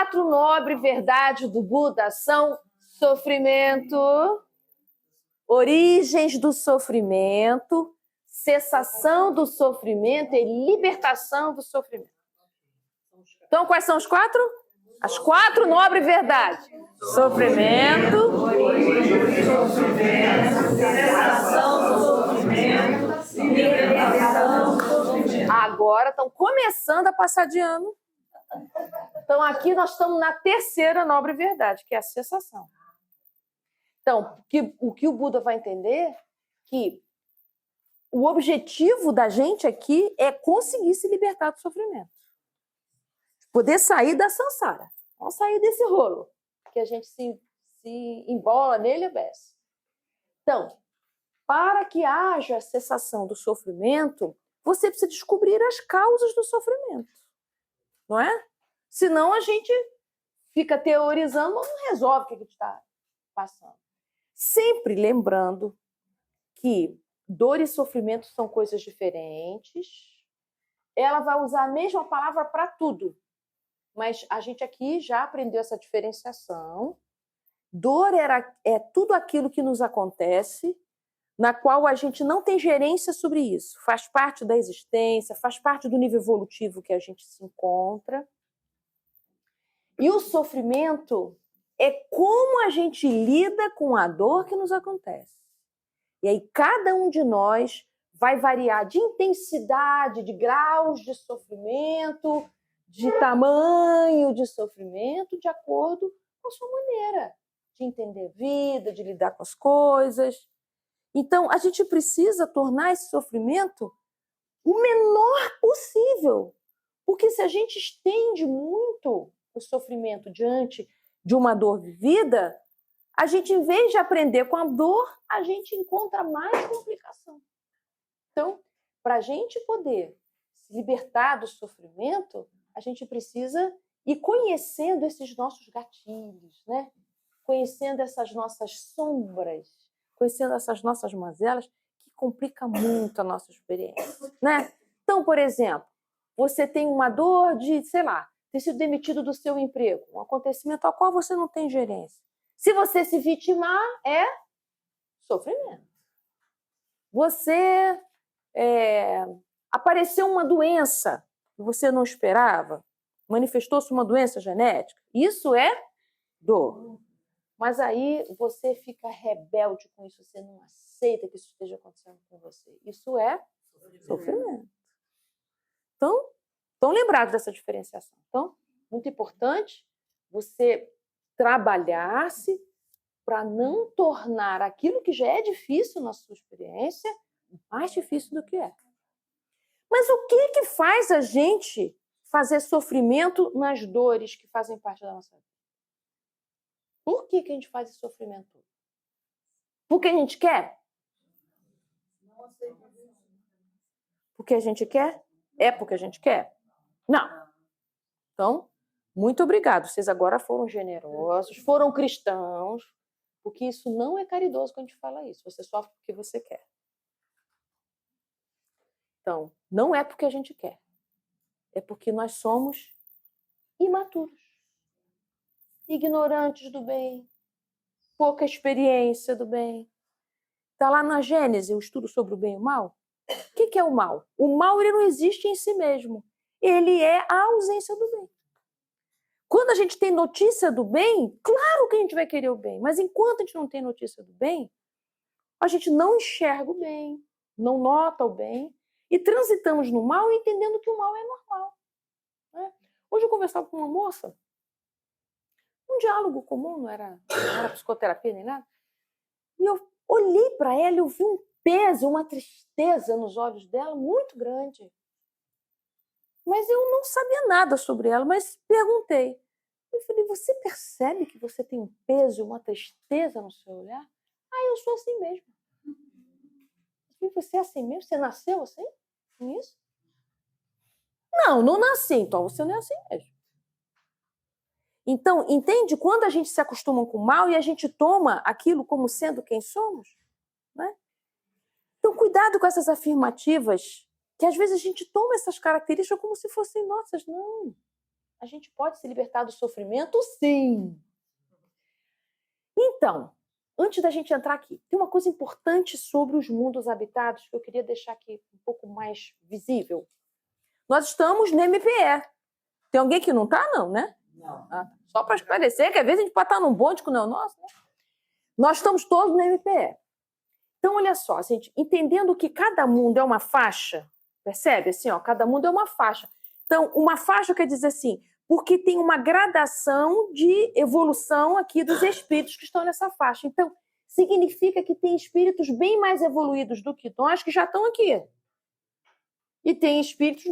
4 nobres verdades do Buda são sofrimento, origens do sofrimento, cessação do sofrimento e libertação do sofrimento. Então, quais são os 4? As 4 nobres verdades. Sofrimento, cessação do sofrimento, libertação do sofrimento. Agora estão começando a passar de ano. Então, aqui nós estamos na 3ª nobre verdade, que é a cessação. Então, o que o Buda vai entender que o objetivo da gente aqui é conseguir se libertar do sofrimento. Poder sair da samsara. Vamos sair desse rolo, que a gente se embola nele e desce. Então, para que haja a cessação do sofrimento, você precisa descobrir as causas do sofrimento. Não é? Senão a gente fica teorizando, mas não resolve o que a gente está passando. Sempre lembrando que dor e sofrimento são coisas diferentes. Ela vai usar a mesma palavra para tudo. Mas a gente aqui já aprendeu essa diferenciação. Dor é tudo aquilo que nos acontece, na qual a gente não tem gerência sobre isso. Faz parte da existência, faz parte do nível evolutivo que a gente se encontra. E o sofrimento é como a gente lida com a dor que nos acontece. E aí cada um de nós vai variar de intensidade, de graus de sofrimento, de tamanho de sofrimento, de acordo com a sua maneira de entender a vida, de lidar com as coisas. Então, a gente precisa tornar esse sofrimento o menor possível. Porque se a gente estende muito o sofrimento diante de uma dor vivida, a gente, em vez de aprender com a dor, a gente encontra mais complicação. Então, para a gente poder se libertar do sofrimento, a gente precisa ir conhecendo esses nossos gatilhos, né? Conhecendo essas nossas sombras, conhecendo essas nossas mazelas, que complica muito a nossa experiência, né? Então, por exemplo, você tem uma dor de, sei lá, ter sido demitido do seu emprego, um acontecimento ao qual você não tem gerência. Se você se vitimar, é sofrimento. Você apareceu uma doença que você não esperava, manifestou-se uma doença genética, isso é dor. Mas aí você fica rebelde com isso, você não aceita que isso esteja acontecendo com você. Isso é sofrimento. Então, estão lembrados dessa diferenciação. Então, muito importante você trabalhar-se para não tornar aquilo que já é difícil na sua experiência mais difícil do que é. Mas o que faz a gente fazer sofrimento nas dores que fazem parte da nossa vida? Por que a gente faz esse sofrimento? Porque a gente quer? Porque a gente quer? É porque a gente quer? Não. Então, muito obrigado. Vocês agora foram generosos, foram cristãos, porque isso não é caridoso quando a gente fala isso. Você sofre porque você quer. Então, não é porque a gente quer. É porque nós somos imaturos, ignorantes do bem, pouca experiência do bem. Está lá na Gênesis, o estudo sobre o bem e o mal. O que é o mal? O mal ele não existe em si mesmo. Ele é a ausência do bem. Quando a gente tem notícia do bem, claro que a gente vai querer o bem. Mas enquanto a gente não tem notícia do bem, a gente não enxerga o bem, não nota o bem. E transitamos no mal entendendo que o mal é normal. Né? Hoje eu conversava com uma moça, um diálogo comum, não era psicoterapia nem nada, e eu olhei para ela e eu vi um peso, uma tristeza nos olhos dela muito grande. Mas eu não sabia nada sobre ela, mas perguntei. Eu falei, você percebe que você tem um peso e uma tristeza no seu olhar? Ah, eu sou assim mesmo. E você é assim mesmo? Você nasceu assim? Com isso? Não, não nasci, então você não é assim mesmo. Então, entende? Quando a gente se acostuma com o mal e a gente toma aquilo como sendo quem somos, né? Então, cuidado com essas afirmativas, que às vezes a gente toma essas características como se fossem nossas. Não. A gente pode se libertar do sofrimento, sim. Então, antes da gente entrar aqui, tem uma coisa importante sobre os mundos habitados que eu queria deixar aqui um pouco mais visível. Nós estamos no MPE. Tem alguém que não está, não, né? Não. Só para esclarecer, que às vezes a gente pode estar num bonde que não é o nosso, né? Nós estamos todos no MPE. Então, olha só, gente, entendendo que cada mundo é uma faixa, percebe? Assim, ó, cada mundo é uma faixa. Então, uma faixa quer dizer assim, porque tem uma gradação de evolução aqui dos espíritos que estão nessa faixa. Então, significa que tem espíritos bem mais evoluídos do que nós que já estão aqui. E tem espíritos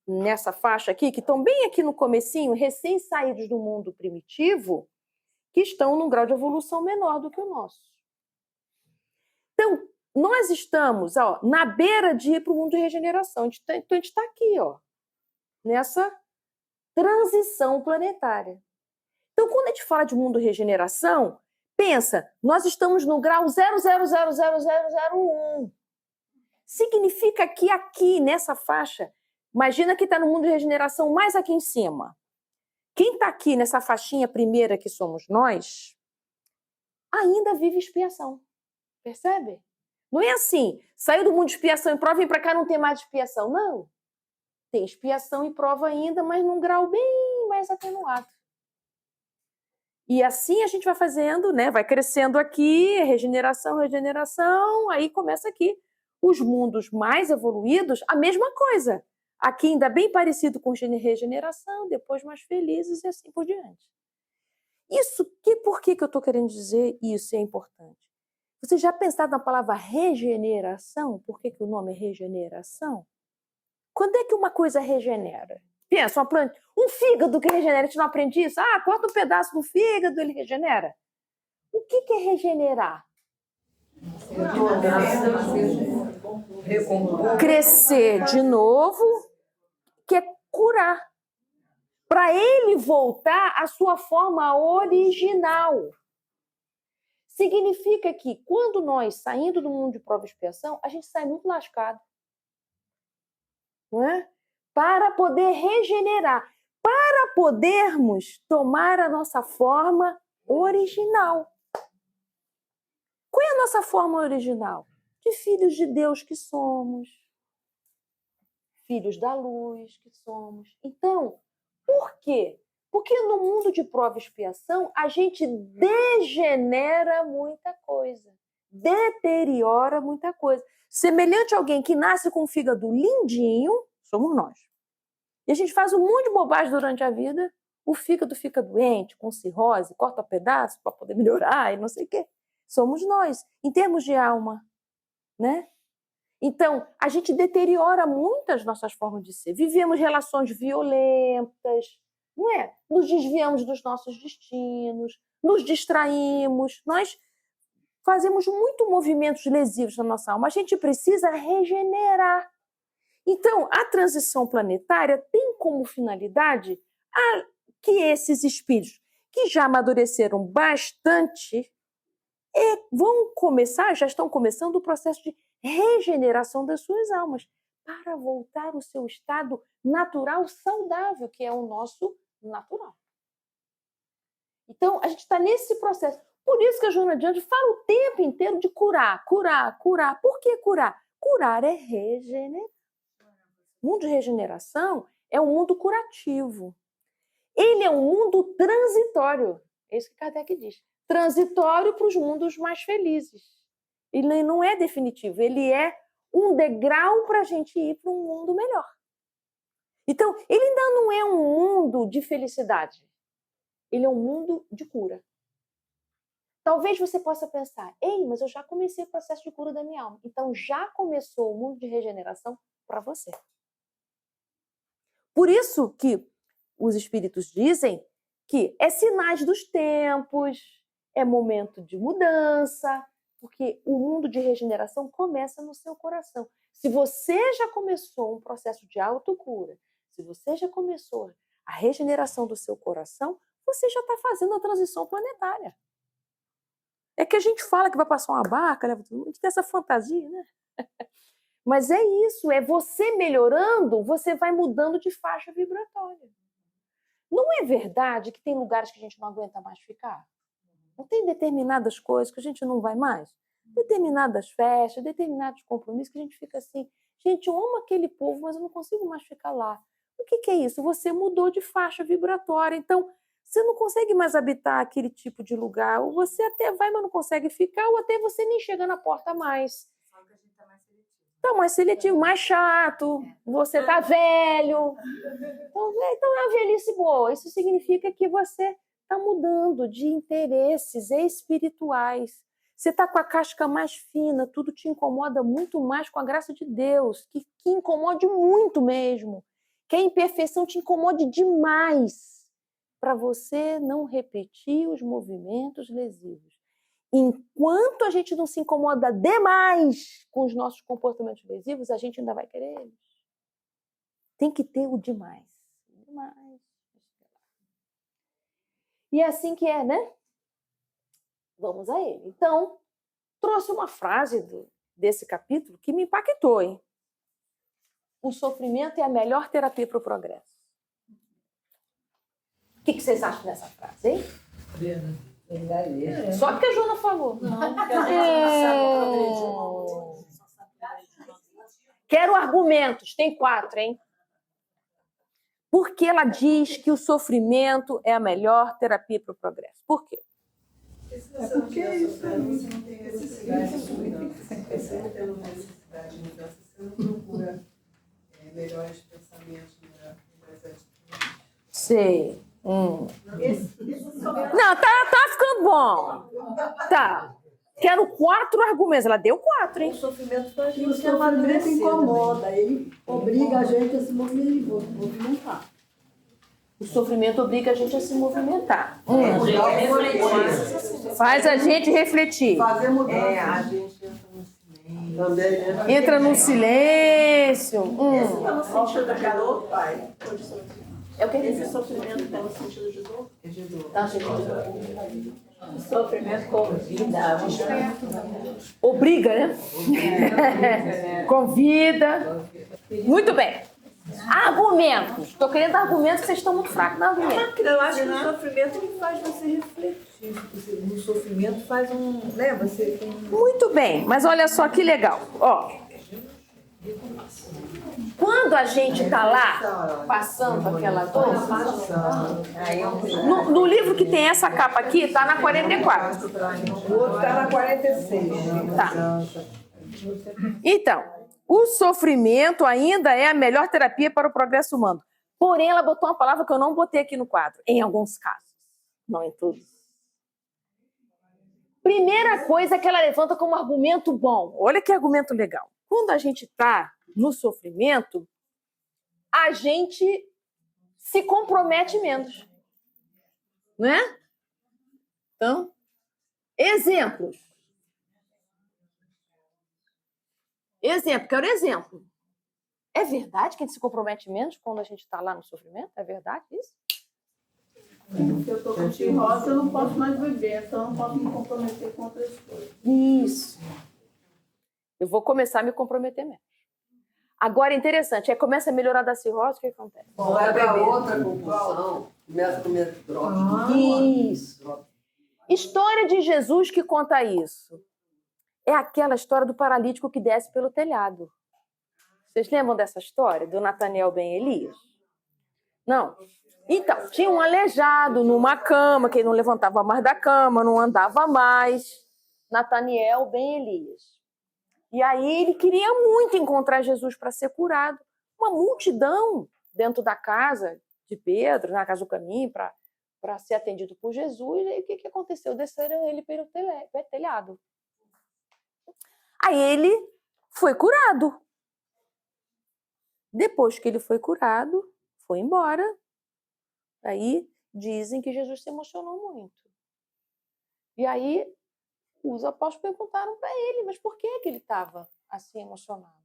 nessa faixa aqui, que estão bem aqui no comecinho, recém-saídos do mundo primitivo, que estão num grau de evolução menor do que o nosso. Então, nós estamos na beira de ir para o mundo de regeneração. Então, a gente está aqui, nessa transição planetária. Então, quando a gente fala de mundo de regeneração, pensa, nós estamos no grau 0,0000001. Significa que aqui, nessa faixa, imagina que está no mundo de regeneração mais aqui em cima. Quem está aqui nessa faixinha primeira que somos nós, ainda vive expiação. Percebe? Não é assim, saiu do mundo de expiação e prova, vem para cá, não tem mais expiação. Não. Tem expiação e prova ainda, mas num grau bem mais atenuado. E assim a gente vai fazendo, né? Vai crescendo aqui, regeneração, aí começa aqui. Os mundos mais evoluídos, a mesma coisa. Aqui ainda bem parecido com regeneração, depois mais felizes e assim por diante. Por que eu estou querendo dizer isso é importante? Você já pensaram na palavra regeneração? Por que o nome é regeneração? Quando é que uma coisa regenera? Pensa, uma planta, um fígado que regenera, a gente não aprende isso? Corta um pedaço do fígado, ele regenera. O que é regenerar? Crescer de novo, que é curar. Para ele voltar à sua forma original. Significa que quando nós, saindo do mundo de prova e expiação, a gente sai muito lascado. Não é? Para poder regenerar, para podermos tomar a nossa forma original. Qual é a nossa forma original? De filhos de Deus que somos, filhos da luz que somos. Então, por quê? Porque no mundo de prova e expiação, a gente degenera muita coisa, deteriora muita coisa. Semelhante a alguém que nasce com um fígado lindinho, somos nós. E a gente faz um monte de bobagem durante a vida, o fígado fica doente, com cirrose, corta pedaço para poder melhorar e não sei o quê. Somos nós, em termos de alma, né? Então, a gente deteriora muitas nossas formas de ser. Vivemos relações violentas, não é? Nos desviamos dos nossos destinos, nos distraímos, nós fazemos muitos movimentos lesivos na nossa alma. A gente precisa regenerar. Então, a transição planetária tem como finalidade que esses espíritos que já amadureceram bastante já estão começando o processo de regeneração das suas almas para voltar ao seu estado natural saudável, que é o nosso natural. Então, a gente está nesse processo. Por isso que a Joana de Anjos fala o tempo inteiro de curar, curar, curar. Por que curar? Curar é regenerar. O mundo de regeneração é um mundo curativo. Ele é um mundo transitório. É isso que Kardec diz. Transitório para os mundos mais felizes. Ele não é definitivo, ele é um degrau para a gente ir para um mundo melhor. Então, ele ainda não é um mundo de felicidade. Ele é um mundo de cura. Talvez você possa pensar, mas eu já comecei o processo de cura da minha alma. Então, já começou o mundo de regeneração para você. Por isso que os espíritos dizem que é sinais dos tempos, é momento de mudança, porque o mundo de regeneração começa no seu coração. Se você já começou um processo de autocura, se você já começou a regeneração do seu coração, você já está fazendo a transição planetária. É que a gente fala que vai passar uma barca, né? A gente tem essa fantasia, né? Mas é isso, é você melhorando, você vai mudando de faixa vibratória. Não é verdade que tem lugares que a gente não aguenta mais ficar? Não tem determinadas coisas que a gente não vai mais? Determinadas festas, determinados compromissos que a gente fica assim, gente, eu amo aquele povo, mas eu não consigo mais ficar lá. O que é isso? Você mudou de faixa vibratória, então você não consegue mais habitar aquele tipo de lugar, ou você até vai, mas não consegue ficar, ou até você nem chega na porta mais. Só que a gente está mais seletivo. Está mais seletivo, mais chato, você está velho. Então é uma velhice boa. Isso significa que você está mudando de interesses espirituais. Você está com a casca mais fina, tudo te incomoda muito mais com a graça de Deus, que incomode muito mesmo. Que a imperfeição te incomode demais, para você não repetir os movimentos lesivos. Enquanto a gente não se incomoda demais com os nossos comportamentos lesivos, a gente ainda vai querer eles. Tem que ter o demais. Demais. E é assim que é, né? Vamos a ele. Então, trouxe uma frase desse capítulo que me impactou, hein? O sofrimento é a melhor terapia para o progresso. O que vocês acham dessa frase, hein? Só porque a Joana falou. Não, porque Quero argumentos. Tem 4, hein? Porque ela diz que o sofrimento é a melhor terapia para o progresso. Por quê? Porque isso aí você não tem necessidade de mudança. Você não tem necessidade de mudança, você não procura melhores pensamentos, melhores atitudes. Sei. Não, tá ficando bom. Tá. Quero 4 argumentos. Ela deu 4, hein? O sofrimento faz E o sofrimento incomoda, ele obriga a gente a se movimentar. O sofrimento obriga a gente a se movimentar. Faz a gente refletir. Fazer mudança. A gente entra no silêncio. Também Entra no silêncio. Está no sentido de dor, pai? É o que Esse sofrimento está no sentido de dor? Tá, gente. O sofrimento convida. Obriga, né? Convida. Muito bem. Argumentos. Estou querendo argumentos que vocês estão muito fracos no argumento. Eu acho que o sofrimento ele faz você refletir. O sofrimento faz né? Você tem... Muito bem, mas olha só que legal. Ó. Quando a gente está lá, passando aquela dor, no livro que tem essa capa aqui, está na 44. O outro está na 46. Tá. Então, o sofrimento ainda é a melhor terapia para o progresso humano. Porém, ela botou uma palavra que eu não botei aqui no quadro. Em alguns casos. Não em todos. Primeira coisa que ela levanta como argumento bom. Olha que argumento legal. Quando a gente está no sofrimento, a gente se compromete menos. Não é? Então, exemplos. Quero exemplo. É verdade que a gente se compromete menos quando a gente está lá no sofrimento? É verdade isso? Se eu estou com cirrose, eu não posso mais beber, então eu não posso me comprometer com outras coisas. Isso. Eu vou começar a me comprometer menos. Agora, interessante, começa a melhorar da cirrose, o que acontece? vai para outra compulsão, começa a comer droga. Isso. História de Jesus que conta isso. É aquela história do paralítico que desce pelo telhado. Vocês lembram dessa história? Do Nataniel ben Elias? Não? Então, tinha um aleijado numa cama, que ele não levantava mais da cama, não andava mais. Nataniel ben Elias. E aí ele queria muito encontrar Jesus para ser curado. Uma multidão dentro da casa de Pedro, na casa do caminho, para ser atendido por Jesus. E aí o que aconteceu? Desceram ele pelo telhado. Aí ele foi curado. Depois que ele foi curado, foi embora. Aí dizem que Jesus se emocionou muito. E aí os apóstolos perguntaram para ele, mas por que ele estava assim emocionado?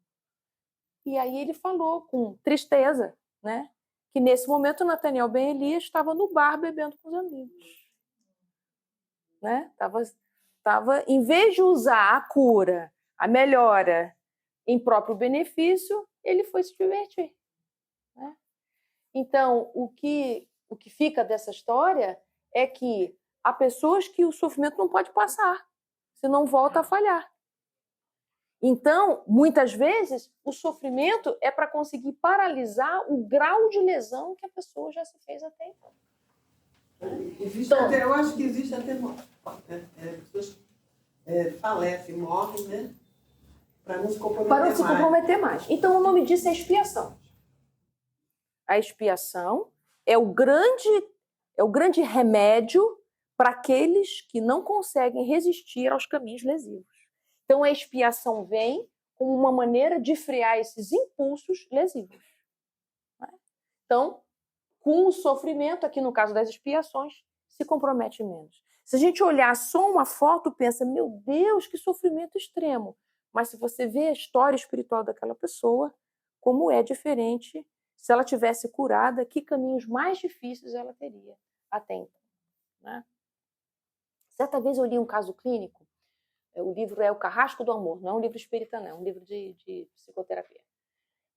E aí ele falou com tristeza, né? Que nesse momento Nataniel ben Elias estava no bar bebendo com os amigos. Né? Tava, em vez de usar a cura, a melhora em próprio benefício, ele foi se divertir. Né? Então, o que o que fica dessa história é que há pessoas que o sofrimento não pode passar, senão volta a falhar. Então, muitas vezes, o sofrimento é para conseguir paralisar o grau de lesão que a pessoa já se fez até então. Eu acho que existe até pessoas falecem, morrem, né? Para não se comprometer Para não se comprometer mais. Então, o nome disso é expiação. A expiação é o grande remédio para aqueles que não conseguem resistir aos caminhos lesivos. Então, a expiação vem como uma maneira de frear esses impulsos lesivos. Então, com o sofrimento, aqui no caso das expiações, se compromete menos. Se a gente olhar só uma foto, pensa, meu Deus, que sofrimento extremo. Mas se você vê a história espiritual daquela pessoa, como é diferente, se ela tivesse curada, que caminhos mais difíceis ela teria até então. Né? Certa vez eu li um caso clínico, o livro é O Carrasco do Amor, não é um livro espírita, não, é um livro de psicoterapia.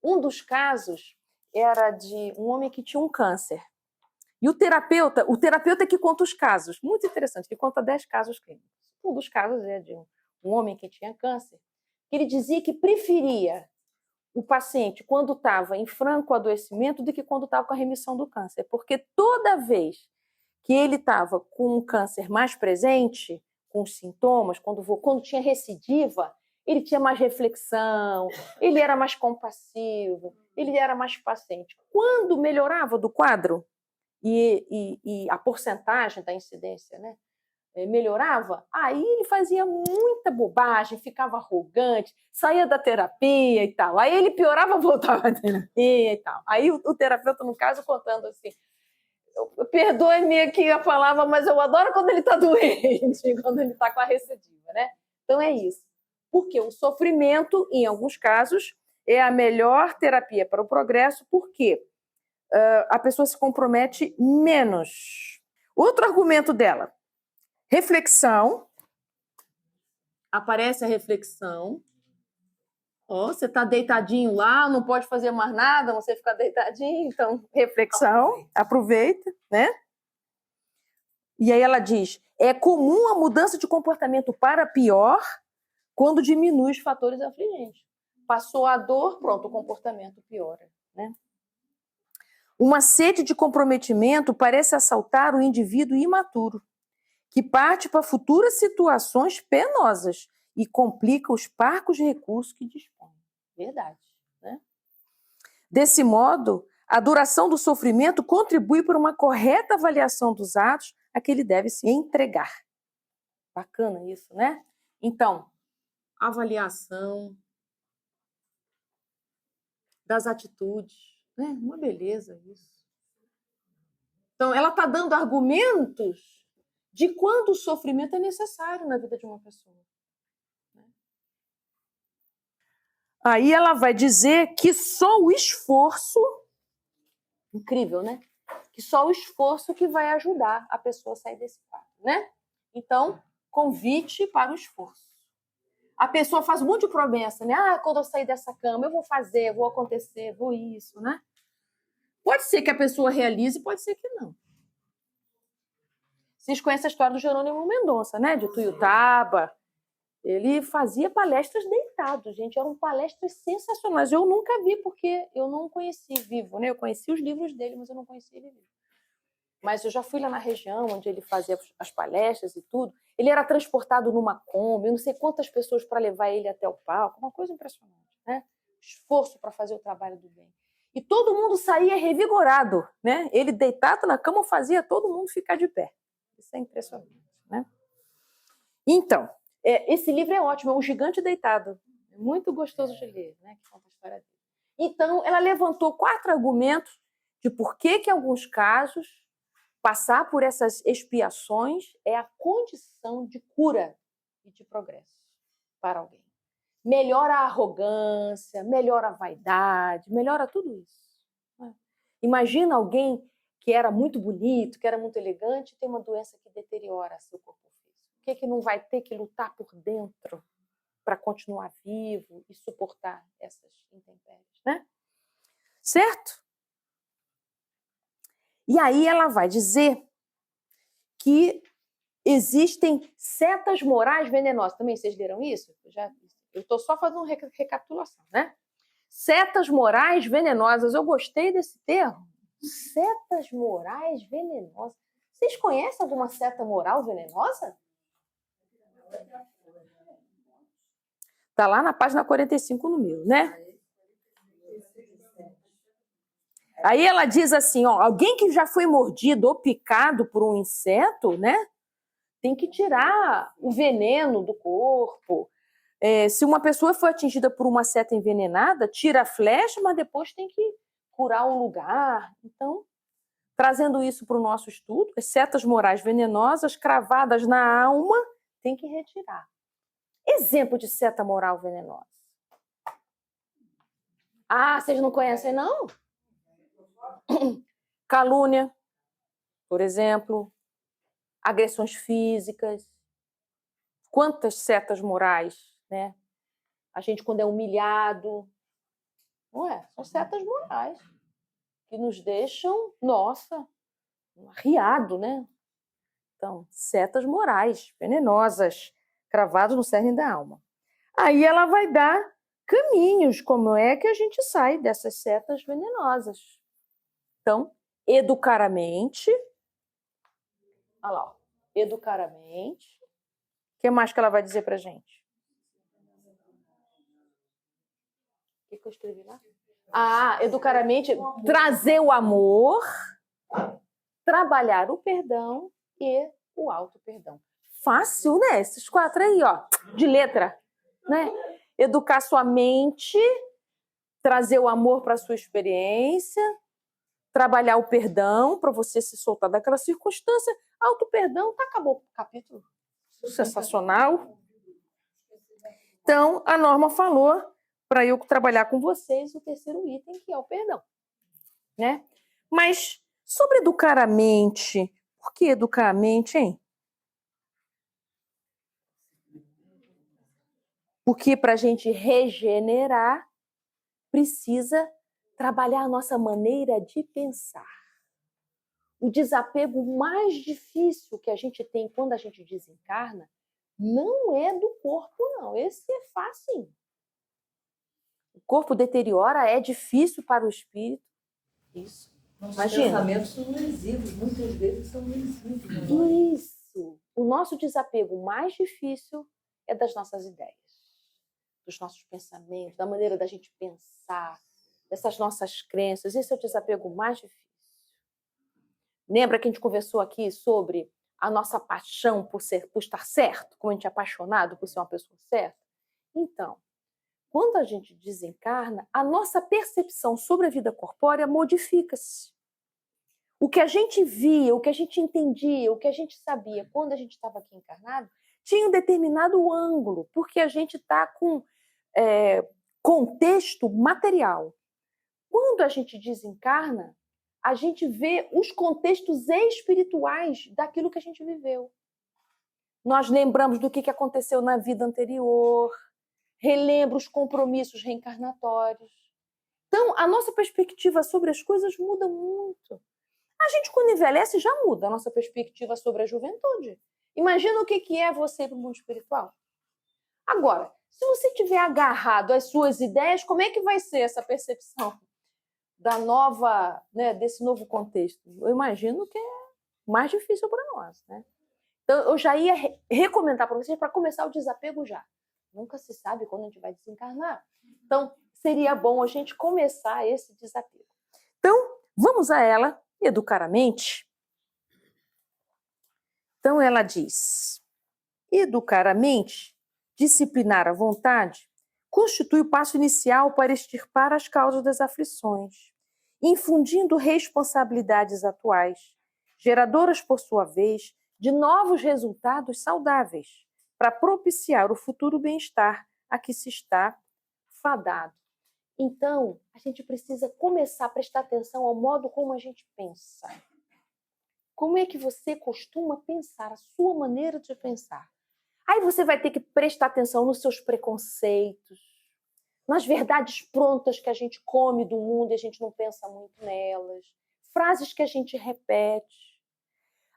Um dos casos era de um homem que tinha um câncer. E o terapeuta é que conta os casos, muito interessante, ele conta 10 casos clínicos. Um dos casos é de um homem que tinha câncer, que ele dizia que preferia o paciente quando estava em franco adoecimento do que quando estava com a remissão do câncer, porque toda vez que ele estava com um câncer mais presente, com os sintomas, quando tinha recidiva, ele tinha mais reflexão, ele era mais compassivo, ele era mais paciente. Quando melhorava do quadro, e a porcentagem da incidência, né, melhorava, aí ele fazia muita bobagem, ficava arrogante, saía da terapia e tal. Aí ele piorava, voltava à terapia e tal. Aí o terapeuta, no caso, contando assim, perdoe-me aqui a palavra, mas eu adoro quando ele está doente, quando ele está com a recidiva, né? Então é isso. Porque o sofrimento, em alguns casos, é a melhor terapia para o progresso, porque a pessoa se compromete menos. Outro argumento dela, reflexão. Aparece a reflexão. Você está deitadinho lá, não pode fazer mais nada, você fica deitadinho, então, reflexão, aproveita, né? E aí ela diz, é comum a mudança de comportamento para pior quando diminui os fatores afligentes. Passou a dor, pronto, o comportamento piora, né? Uma sede de comprometimento parece assaltar o indivíduo imaturo, que parte para futuras situações penosas e complica os parcos recursos que dispõe. Verdade, né? Desse modo, a duração do sofrimento contribui para uma correta avaliação dos atos a que ele deve se entregar. Bacana isso, né? Então, avaliação das atitudes, né? Uma beleza isso. Então, ela está dando argumentos de quando o sofrimento é necessário na vida de uma pessoa. Aí ela vai dizer que só o esforço, incrível, né? Que só o esforço que vai ajudar a pessoa a sair desse quadro, né? Então, convite para o esforço. A pessoa faz um monte de promessa, né? Quando eu sair dessa cama, eu vou fazer, vou acontecer, vou isso, né? Pode ser que a pessoa realize, pode ser que não. Vocês conhecem a história do Jerônimo Mendonça, né? De Tuiutaba. Ele fazia palestras deitado, gente. Eram palestras sensacionais. Eu nunca vi, porque eu não conheci vivo, né? Eu conheci os livros dele, mas eu não conheci ele vivo. Mas eu já fui lá na região onde ele fazia as palestras e tudo. Ele era transportado numa Kombi, não sei quantas pessoas para levar ele até o palco. Uma coisa impressionante, né? Esforço para fazer o trabalho do bem. E todo mundo saía revigorado, né? Ele deitado na cama fazia todo mundo ficar de pé. Isso é impressionante, né? Então, esse livro é ótimo, é Um Gigante Deitado. É muito gostoso de ler, né? Que conta a história dele. Então, ela levantou 4 argumentos de por que, em alguns casos, passar por essas expiações é a condição de cura e de progresso para alguém. Melhora a arrogância, melhora a vaidade, melhora tudo isso. Né? Imagina alguém que era muito bonito, que era muito elegante, e tem uma doença que deteriora seu corpo físico. Por que não vai ter que lutar por dentro para continuar vivo e suportar essas intempéries, né? Certo? E aí ela vai dizer que existem setas morais venenosas. Também vocês leram isso? Eu estou só fazendo uma recapitulação, né? Setas morais venenosas. Eu gostei desse termo. Setas morais venenosas. Vocês conhecem alguma seta moral venenosa? Está lá na página 45 no meu, né? Aí ela diz assim, ó, alguém que já foi mordido ou picado por um inseto, né? Tem que tirar o veneno do corpo. Se uma pessoa foi atingida por uma seta envenenada, tira a flecha, mas depois tem que curar o lugar. Então, trazendo isso para o nosso estudo, as setas morais venenosas cravadas na alma tem que retirar. Exemplo de seta moral venenosa. Ah, vocês não conhecem, não? Calúnia, por exemplo. Agressões físicas. Quantas setas morais, né? A gente, quando é humilhado, não é? São setas morais que nos deixam, nossa, arriado, né? Então, setas morais venenosas, cravadas no cerne da alma. Aí ela vai dar caminhos, como é que a gente sai dessas setas venenosas. Então, educar a mente. Olha lá, ó. Educar a mente. O que mais que ela vai dizer pra gente? O que eu escrevi lá? Educar a mente, trazer o amor, trabalhar o perdão e o auto-perdão. Fácil, né? Esses 4 aí, ó, de letra, né? Educar sua mente, trazer o amor para a sua experiência, trabalhar o perdão para você se soltar daquela circunstância. Auto-perdão, tá, acabou o capítulo. Sensacional. Então, a Norma falou para eu trabalhar com vocês o terceiro item, que é o perdão, né? Mas sobre educar a mente, por que educar a mente, hein? Porque para a gente regenerar, precisa trabalhar a nossa maneira de pensar. O desapego mais difícil que a gente tem quando a gente desencarna não é do corpo, não. Esse é fácil. O corpo deteriora, é difícil para o espírito. Isso. Nossos pensamentos são lesivos, muitas vezes são lesivos. Isso. O nosso desapego mais difícil é das nossas ideias, dos nossos pensamentos, da maneira da gente pensar, dessas nossas crenças. Esse é o desapego mais difícil. Lembra que a gente conversou aqui sobre a nossa paixão por estar certo? Como a gente é apaixonado por ser uma pessoa certa? Então, quando a gente desencarna, a nossa percepção sobre a vida corpórea modifica-se. O que a gente via, o que a gente entendia, o que a gente sabia quando a gente estava aqui encarnado, tinha um determinado ângulo, porque a gente está com contexto material. Quando a gente desencarna, a gente vê os contextos espirituais daquilo que a gente viveu. Nós lembramos do que aconteceu na vida anterior, relembra os compromissos reencarnatórios. Então, a nossa perspectiva sobre as coisas muda muito. A gente, quando envelhece, já muda a nossa perspectiva sobre a juventude. Imagina o que é você para o mundo espiritual. Agora, se você estiver agarrado às suas ideias, como é que vai ser essa percepção da nova, né, desse novo contexto? Eu imagino que é mais difícil para nós, né? Então, eu já ia recomendar para vocês para começar o desapego já. Nunca se sabe quando a gente vai desencarnar. Então, seria bom a gente começar esse desapego. Então, vamos a ela, educar a mente. Então, ela diz, educar a mente, disciplinar a vontade, constitui o passo inicial para extirpar as causas das aflições, infundindo responsabilidades atuais, geradoras, por sua vez, de novos resultados saudáveis, para propiciar o futuro bem-estar a que se está fadado. Então, a gente precisa começar a prestar atenção ao modo como a gente pensa. Como é que você costuma pensar, a sua maneira de pensar? Aí você vai ter que prestar atenção nos seus preconceitos, nas verdades prontas que a gente come do mundo e a gente não pensa muito nelas. frases que a gente repete,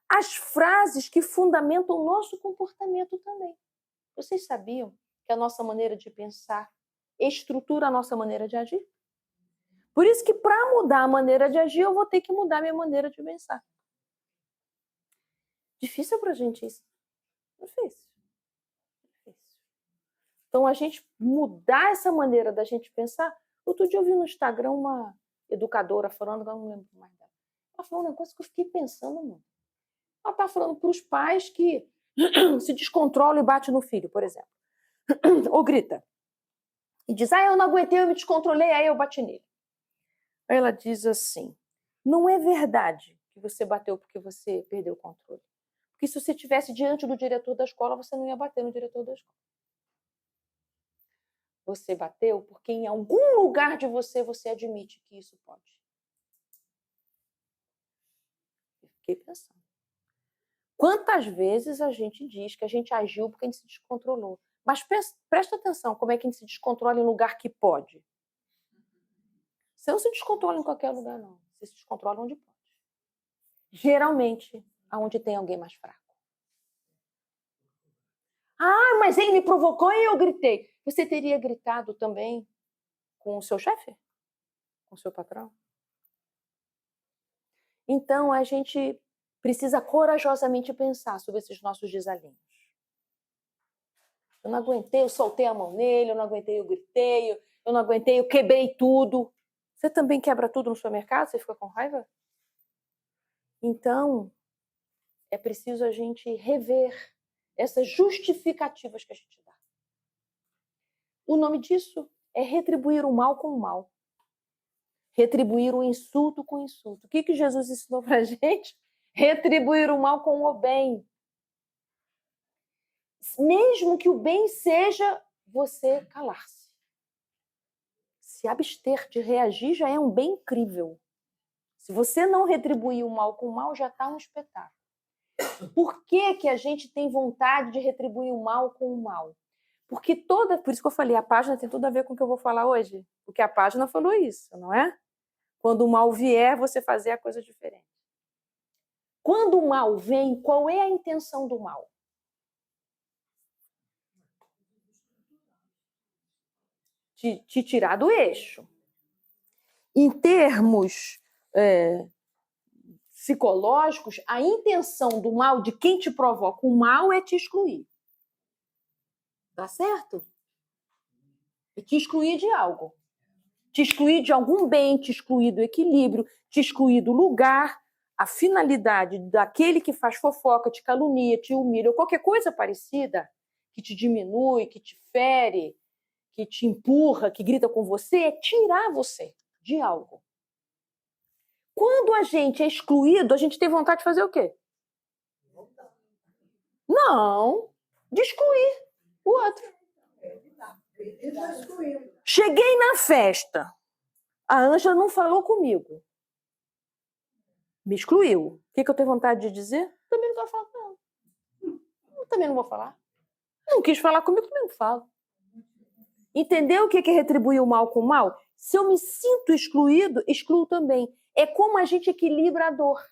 as frases que fundamentam o nosso comportamento também. Vocês sabiam que a nossa maneira de pensar estrutura a nossa maneira de agir? Por isso que, para mudar a maneira de agir, eu vou ter que mudar a minha maneira de pensar. Difícil para a gente isso? Difícil. Então, a gente mudar essa maneira da gente pensar... Outro dia eu vi no Instagram uma educadora falando, eu não lembro mais dela. Ela falou um negócio que eu fiquei pensando muito. Ela está falando para os pais que se descontrolam e bate no filho, por exemplo. Ou grita. E diz, eu não aguentei, eu me descontrolei, aí eu bati nele. Aí ela diz assim, não é verdade que você bateu porque você perdeu o controle. Porque se você estivesse diante do diretor da escola, você não ia bater no diretor da escola. Você bateu porque em algum lugar de você, você admite que isso pode. Eu fiquei pensando. Quantas vezes a gente diz que a gente agiu porque a gente se descontrolou? Mas presta atenção, como é que a gente se descontrola em lugar que pode? Você não se descontrola em qualquer lugar, não. Você se descontrola onde pode. Geralmente, aonde tem alguém mais fraco. Mas ele me provocou e eu gritei. Você teria gritado também com o seu chefe? Com o seu patrão? Então, a gente precisa corajosamente pensar sobre esses nossos desalinhos. Eu não aguentei, eu soltei a mão nele, eu não aguentei, eu gritei, eu não aguentei, eu quebrei tudo. Você também quebra tudo no supermercado? Você fica com raiva? Então, é preciso a gente rever essas justificativas que a gente dá. O nome disso é retribuir o mal com o mal. Retribuir o insulto com o insulto. O que Jesus ensinou pra gente? Retribuir o mal com o bem. Mesmo que o bem seja você calar-se. Se abster de reagir já é um bem incrível. Se você não retribuir o mal com o mal, já está um espetáculo. Por que a gente tem vontade de retribuir o mal com o mal? Porque por isso que eu falei, a página tem tudo a ver com o que eu vou falar hoje. Porque a página falou isso, não é? Quando o mal vier, você fazer a coisa diferente. Quando o mal vem, qual é a intenção do mal? Te tirar do eixo. Em termos psicológicos, a intenção do mal, de quem te provoca o mal, é te excluir. Tá certo? É te excluir de algo. Te excluir de algum bem, te excluir do equilíbrio, te excluir do lugar. A finalidade daquele que faz fofoca, te calunia, te humilha, ou qualquer coisa parecida, que te diminui, que te fere, que te empurra, que grita com você, é tirar você de algo. Quando a gente é excluído, a gente tem vontade de fazer o quê? Não, de excluir o outro. Cheguei na festa, a Ângela não falou comigo. Me excluiu. O que eu tenho vontade de dizer? Também não vou falar com ela. Eu também não vou falar. Não quis falar comigo, também não falo. Entendeu o que é retribuir o mal com o mal? Se eu me sinto excluído, excluo também. É como a gente equilibra a dor.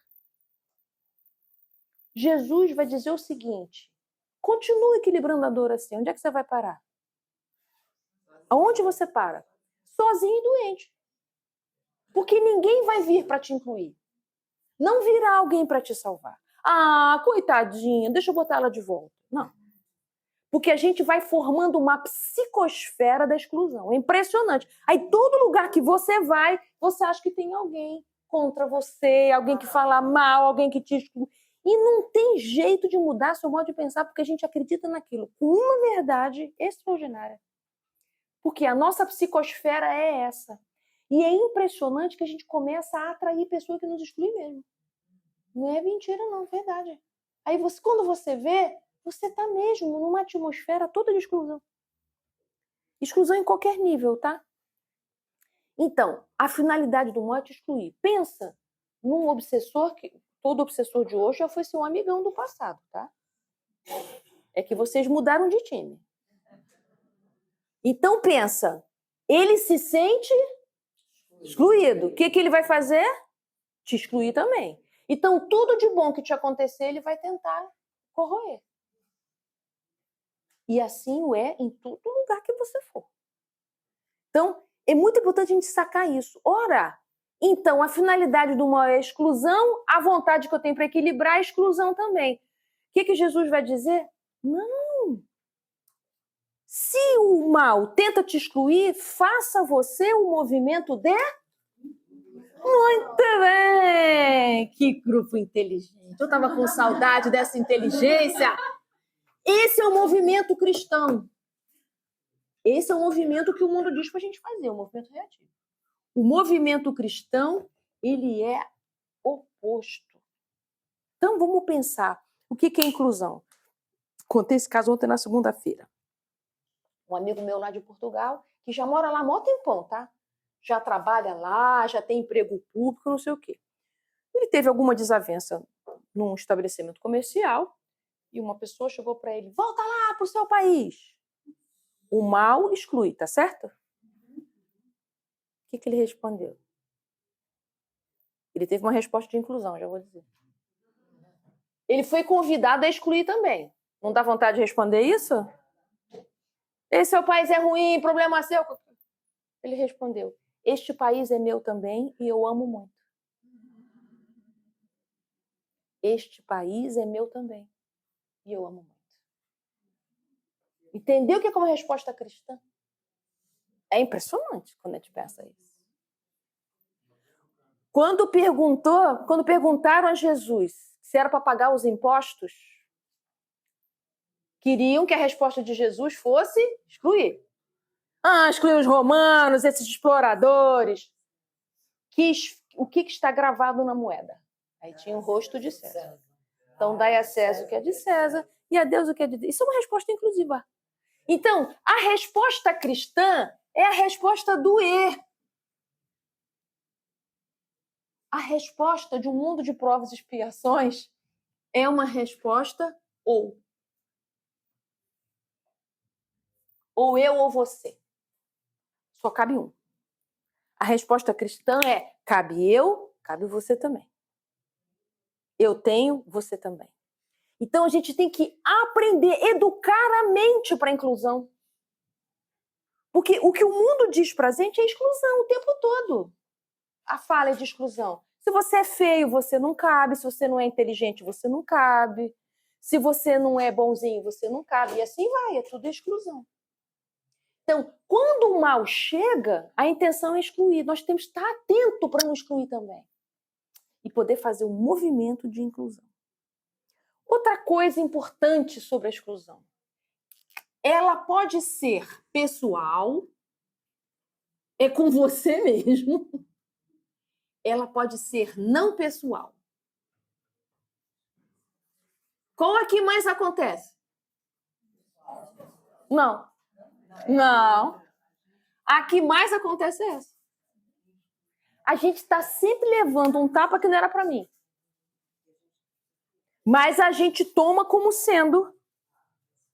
Jesus vai dizer o seguinte, continua equilibrando a dor assim. Onde é que você vai parar? Aonde você para? Sozinho e doente. Porque ninguém vai vir para te incluir. Não virá alguém para te salvar. Coitadinha, deixa eu botar ela de volta. Não. Porque a gente vai formando uma psicosfera da exclusão. É impressionante. Aí todo lugar que você vai, você acha que tem alguém contra você, alguém que fala mal, alguém que te exclui. E não tem jeito de mudar seu modo de pensar, porque a gente acredita naquilo com uma verdade extraordinária. Porque a nossa psicosfera é essa. E é impressionante que a gente começa a atrair pessoas que nos excluem mesmo. Não é mentira, não, é verdade. Aí quando você vê, você está mesmo numa atmosfera toda de exclusão. Exclusão em qualquer nível, tá? Então, a finalidade do mal é te excluir. Pensa num obsessor, que todo obsessor de hoje já foi seu amigão do passado, tá? É que vocês mudaram de time. Então pensa, ele se sente excluído. O que ele vai fazer? te excluir também. Então, tudo de bom que te acontecer, ele vai tentar corroer. E assim o é em todo lugar que você for. Então, é muito importante a gente sacar isso. Ora, então, a finalidade do mal é a exclusão, a vontade que eu tenho para equilibrar é a exclusão também. O que Jesus vai dizer? Não. Se o mal tenta te excluir, faça você o movimento de... Muito bem! Que grupo inteligente. Eu estava com saudade dessa inteligência. Esse é o movimento cristão. Esse é o movimento que o mundo diz para a gente fazer, o movimento reativo. O movimento cristão, ele é oposto. Então, vamos pensar. O que é inclusão? Contei esse caso ontem na segunda-feira. Um amigo meu lá de Portugal, que já mora lá há mó tempão, tá? Já trabalha lá, já tem emprego público, não sei o quê. Ele teve alguma desavença num estabelecimento comercial e uma pessoa chegou para ele, volta lá para o seu país. O mal exclui, tá certo? O que ele respondeu? Ele teve uma resposta de inclusão, já vou dizer. Ele foi convidado a excluir também. Não dá vontade de responder isso? Esse seu país é ruim, problema seu. Ele respondeu, este país é meu também e eu amo muito. Este país é meu também e eu amo muito. Entendeu o que é uma resposta cristã? É impressionante quando a gente pensa isso. Quando perguntaram a Jesus se era para pagar os impostos, queriam que a resposta de Jesus fosse excluir. Excluir os romanos, esses exploradores. O que está gravado na moeda? Aí tinha o rosto de César. Então, dai a César o que é de César e a Deus o que é de Deus. Isso é uma resposta inclusiva. Então, a resposta cristã é a resposta do E. A resposta de um mundo de provas e expiações é uma resposta ou. Ou eu ou você. Só cabe um. A resposta cristã é cabe eu, cabe você também. Eu tenho, você também. Então, a gente tem que aprender, educar a mente para a inclusão. Porque o que o mundo diz para a gente é exclusão o tempo todo. A fala é de exclusão. Se você é feio, você não cabe. Se você não é inteligente, você não cabe. Se você não é bonzinho, você não cabe. E assim vai, é tudo exclusão. Então, quando o mal chega, a intenção é excluir. Nós temos que estar atento para não excluir também. E poder fazer um movimento de inclusão. Outra coisa importante sobre a exclusão. Ela pode ser pessoal, é com você mesmo. Ela pode ser não pessoal. Qual é que mais acontece? Não. A que mais acontece é essa. A gente está sempre levando um tapa que não era para mim. Mas a gente toma como sendo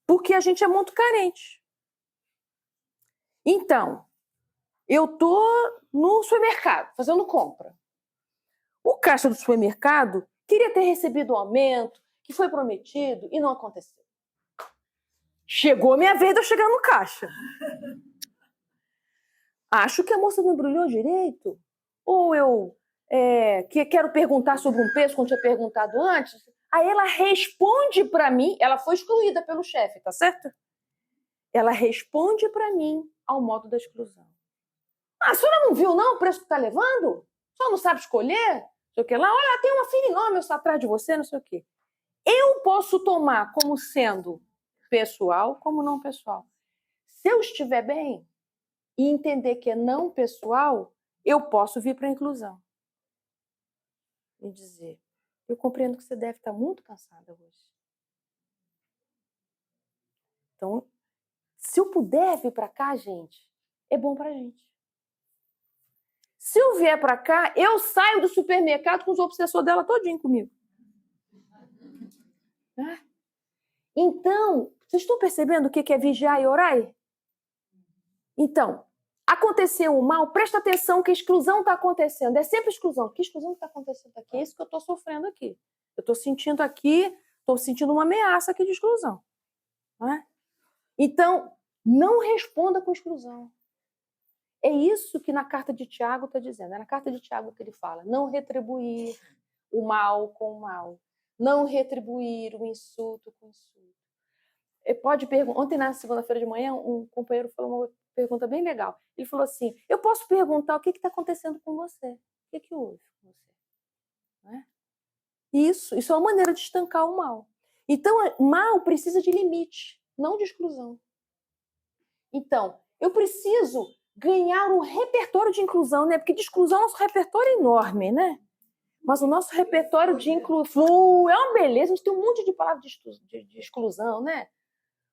porque a gente é muito carente. Então, eu tô no supermercado fazendo compra. O caixa do supermercado queria ter recebido o aumento que foi prometido e não aconteceu. Chegou a minha vez de eu chegar no caixa. Acho que a moça não embrulhou direito. Ou eu quero perguntar sobre um preço quando tinha perguntado antes. Aí ela responde para mim, ela foi excluída pelo chefe, tá certo? Ela responde para mim ao modo da exclusão. A senhora não viu não o preço que está levando? A senhora não sabe escolher? Não sei o que lá. Olha, tem uma fila enorme eu sou atrás de você, não sei o quê. Eu posso tomar como sendo pessoal, como não pessoal. Se eu estiver bem e entender que é não pessoal, eu posso vir para a inclusão. E dizer, eu compreendo que você deve estar muito cansada hoje. Então, se eu puder vir para cá, gente, é bom para a gente. Se eu vier para cá, eu saio do supermercado com os obsessores dela todinho comigo. Então, vocês estão percebendo o que é vigiar e orar? Então, Aconteceu o mal, presta atenção que a exclusão está acontecendo. É sempre exclusão. Que exclusão está acontecendo aqui? É isso que eu estou sofrendo aqui. Eu estou sentindo aqui, estou sentindo uma ameaça aqui de exclusão. Não é? Então, não responda com exclusão. É isso que na carta de Tiago está dizendo. É na carta de Tiago que ele fala. Não retribuir o mal com o mal. Não retribuir o insulto com o insulto. Pode perguntar. Ontem, na segunda-feira de manhã, um companheiro falou uma pergunta bem legal. Ele falou assim, eu posso perguntar o que está acontecendo com você? O que houve com você? Não é? Isso é uma maneira de estancar o mal. Então, mal precisa de limite, não de exclusão. Então, eu preciso ganhar um repertório de inclusão, né? Porque de exclusão, nosso repertório é enorme, né? Mas o nosso repertório de inclusão é uma beleza. A gente tem um monte de palavras de exclusão, né?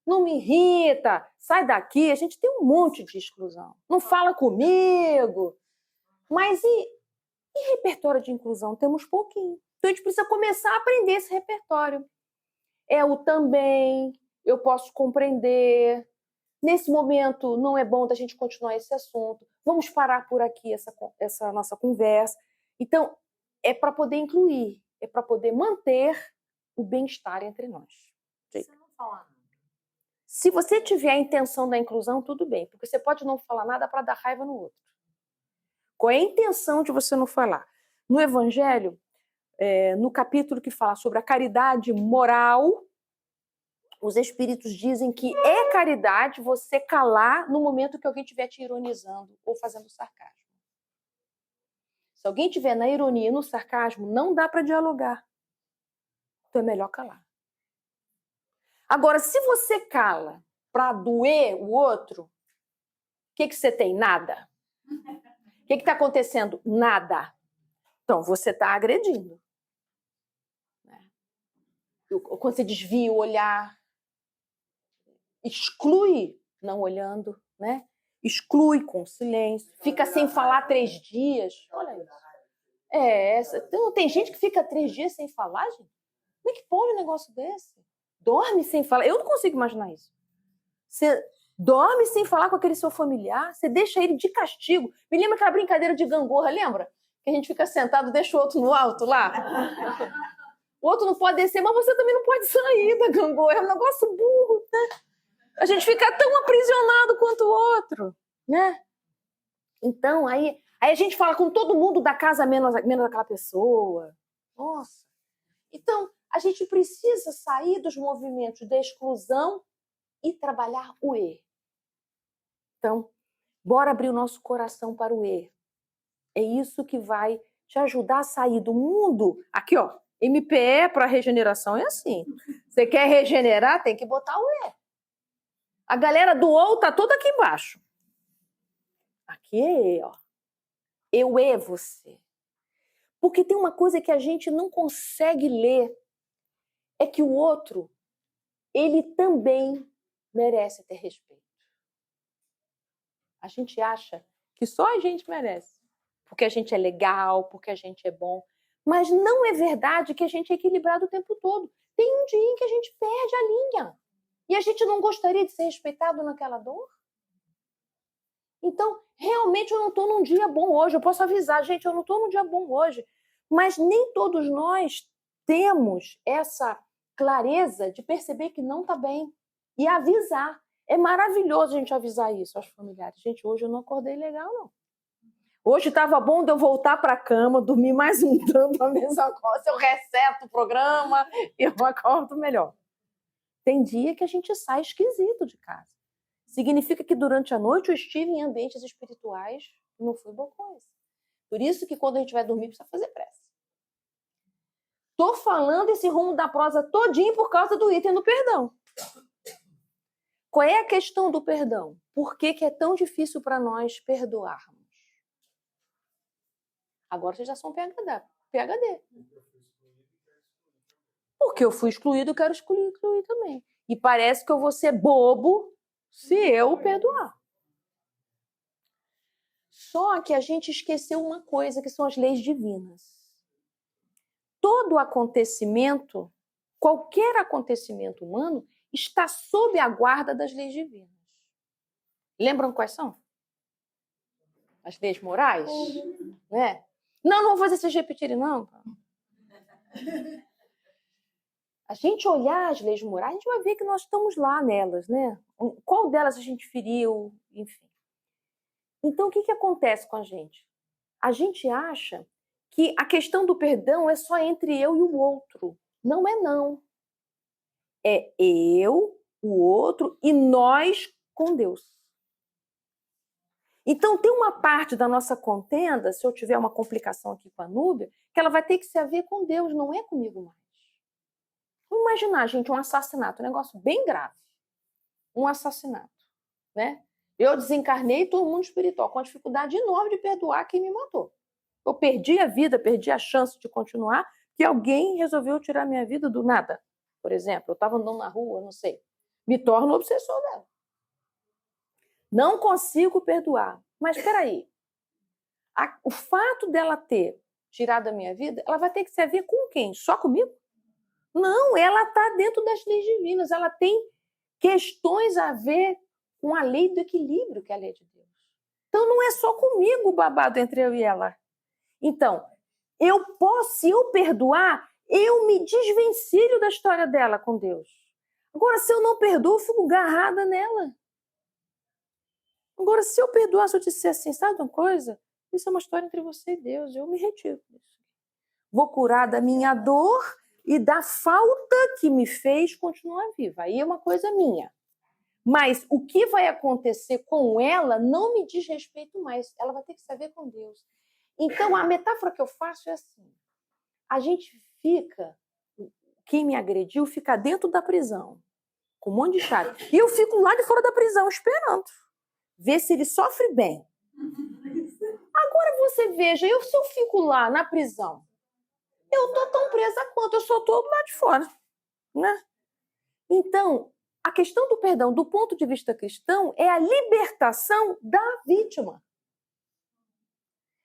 Não me irrita, sai daqui. A gente tem um monte de exclusão. Não fala comigo. Mas e repertório de inclusão? Temos pouquinho. Então, a gente precisa começar a aprender esse repertório. É o também, eu posso compreender. Nesse momento, não é bom da gente continuar esse assunto. Vamos parar por aqui essa nossa conversa. Então, é para poder incluir, é para poder manter o bem-estar entre nós. Você não fala nada. Se você tiver a intenção da inclusão, tudo bem, porque você pode não falar nada para dar raiva no outro. Qual é a intenção de você não falar? No Evangelho, no capítulo que fala sobre a caridade moral, os espíritos dizem que é caridade você calar no momento que alguém estiver te ironizando ou fazendo sarcasmo. Se alguém estiver na ironia e no sarcasmo, não dá para dialogar. Então é melhor calar. Agora, se você cala para doer o outro, o que você tem? Nada. O que está acontecendo? Nada. Então, você está agredindo. Quando você desvia o olhar, exclui não olhando, né? Exclui com silêncio, fica sem falar 3 dias. Olha isso. Então, tem gente que fica 3 dias sem falar, gente. Como é que pode um negócio desse? Dorme sem falar. Eu não consigo imaginar isso. Você dorme sem falar com aquele seu familiar, você deixa ele de castigo. Me lembra aquela brincadeira de gangorra, lembra? Que a gente fica sentado, deixa o outro no alto lá. O outro não pode descer, mas você também não pode sair da gangorra. É um negócio burro, né? A gente fica tão aprisionado quanto o outro, né? Então, aí a gente fala com todo mundo da casa menos aquela pessoa. Nossa. Então, a gente precisa sair dos movimentos da exclusão e trabalhar o E. Então, bora abrir o nosso coração para o E. É isso que vai te ajudar a sair do mundo. Aqui, ó, MPE para regeneração é assim. Você quer regenerar, tem que botar o E. A galera do OU tá toda aqui embaixo. Aqui é E, ó. Eu é você. Porque tem uma coisa que a gente não consegue ler. É que o outro, ele também merece ter respeito. A gente acha que só a gente merece. Porque a gente é legal, porque a gente é bom. Mas não é verdade que a gente é equilibrado o tempo todo. Tem um dia em que a gente perde a linha. E a gente não gostaria de ser respeitado naquela dor? Então, realmente eu não estou num dia bom hoje. Eu posso avisar, gente, eu não estou num dia bom hoje. Mas nem todos nós temos essa clareza de perceber que não está bem. E avisar. É maravilhoso a gente avisar isso aos familiares. Gente, hoje eu não acordei legal, não. Hoje estava bom de eu voltar para a cama, dormir mais um tanto a mesma coisa. Eu reseto o programa e eu acordo melhor. Tem dia que a gente sai esquisito de casa. Significa que durante a noite eu estive em ambientes espirituais e não foi boa coisa. Por isso que quando a gente vai dormir precisa fazer prece. Estou falando esse rumo da prosa todinho por causa do item do perdão. Qual é a questão do perdão? Por que é tão difícil para nós perdoarmos? Agora vocês já são PhD. Porque eu fui excluído, eu quero excluir também. E parece que eu vou ser bobo se eu perdoar. Só que a gente esqueceu uma coisa, que são as leis divinas. Todo acontecimento, qualquer acontecimento humano, está sob a guarda das leis divinas. Lembram quais são? As leis morais, né? Não vou fazer vocês repetirem, não. A gente olhar as leis morais, a gente vai ver que nós estamos lá nelas, né? Qual delas a gente feriu, enfim. Então, o que acontece com a gente? A gente acha que a questão do perdão é só entre eu e o outro. Não é, não. É eu, o outro e nós com Deus. Então, tem uma parte da nossa contenda, se eu tiver uma complicação aqui com a Núbia, que ela vai ter que se haver com Deus, não é comigo mais. Vamos imaginar, gente, um assassinato, um negócio bem grave. Um assassinato, né? Eu desencarnei todo mundo espiritual, com uma dificuldade enorme de perdoar quem me matou. Eu perdi a vida, perdi a chance de continuar, que alguém resolveu tirar minha vida do nada. Por exemplo, eu estava andando na rua, não sei. Me torno obsessor dela. Não consigo perdoar. Mas espera aí. O fato dela ter tirado a minha vida, ela vai ter que se haver com quem? Só comigo? Não, ela está dentro das leis divinas. Ela tem questões a ver com a lei do equilíbrio, que é a lei de Deus. Então, não é só comigo o babado entre eu e ela. Então, se eu perdoar, eu me desvencilho da história dela com Deus. Agora, se eu não perdoo, eu fico agarrada nela. Agora, se eu perdoar, se eu disser assim, sabe uma coisa? Isso é uma história entre você e Deus, eu me retiro disso. Vou curar da minha dor e da falta que me fez continuar viva. Aí é uma coisa minha. Mas o que vai acontecer com ela não me diz respeito mais. Ela vai ter que saber com Deus. Então, a metáfora que eu faço é assim. A gente fica, quem me agrediu, fica dentro da prisão, com um monte de chave. E eu fico lá de fora da prisão, esperando. Ver se ele sofre bem. Agora você veja, se eu fico lá na prisão, eu estou tão presa quanto, eu só estou lá de fora. Né? Então, a questão do perdão, do ponto de vista cristão, é a libertação da vítima.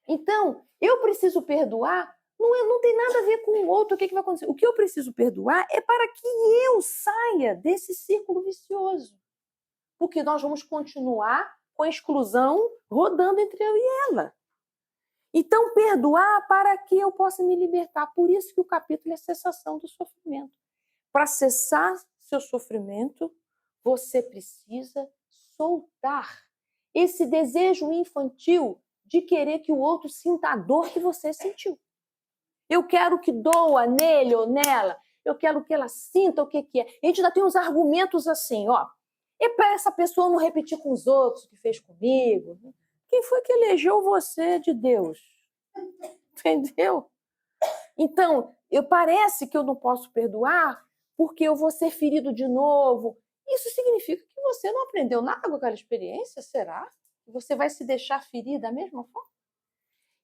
Então, eu preciso perdoar, não tem nada a ver com o outro, o que vai acontecer. O que eu preciso perdoar é para que eu saia desse círculo vicioso. Porque nós vamos continuar com a exclusão rodando entre eu e ela. Então, perdoar para que eu possa me libertar. Por isso que o capítulo é cessação do sofrimento. Para cessar seu sofrimento, você precisa soltar esse desejo infantil de querer que o outro sinta a dor que você sentiu. Eu quero que doa nele ou nela. Eu quero que ela sinta o que é. A gente ainda tem uns argumentos assim, ó. É para essa pessoa não repetir com os outros o que fez comigo. Quem foi que elegeu você de Deus? Entendeu? Então, parece que eu não posso perdoar porque eu vou ser ferido de novo. Isso significa que você não aprendeu nada com aquela experiência, será? Você vai se deixar ferir da mesma forma?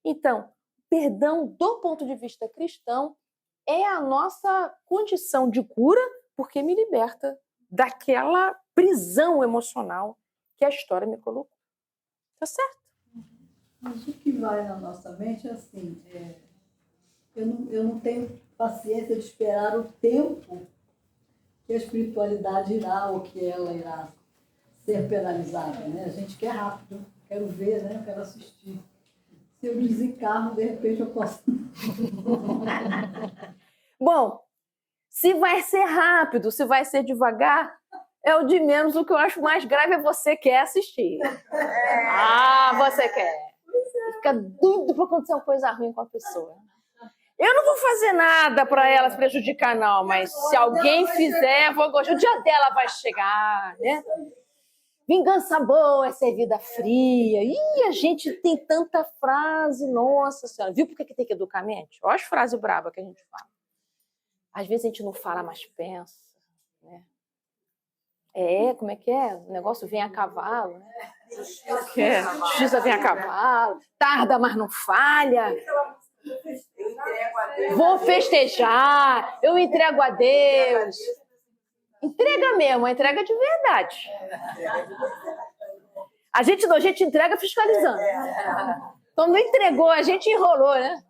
Então, perdão, do ponto de vista cristão, é a nossa condição de cura, porque me liberta daquela prisão emocional que a história me colocou. Tá certo? Mas o que vai na nossa mente é assim, eu não tenho paciência de esperar o tempo que a espiritualidade irá, ou que ela irá ser penalizada, né? A gente quer rápido, quero ver, né? Eu quero assistir. Se eu desencarno, de repente eu posso... Bom, se vai ser rápido, se vai ser devagar, é o de menos. O que eu acho mais grave é você quer assistir. Você quer. Fica doido para acontecer uma coisa ruim com a pessoa. Eu não vou fazer nada para ela se prejudicar, não, mas se alguém fizer, vou gostar. O dia dela vai chegar, né? Vingança boa é servida fria. Ih, a gente tem tanta frase, nossa senhora. Viu por que tem que educar a mente? Olha as frases bravas que a gente fala. Às vezes a gente não fala, mas pensa, né? Como é que é? O negócio vem a cavalo, né? Justiça vem a cavalo. Tarda, mas não falha. Vou festejar. Eu entrego a Deus. Entrega mesmo, a entrega de verdade. A gente entrega fiscalizando. Então não entregou, a gente enrolou, né?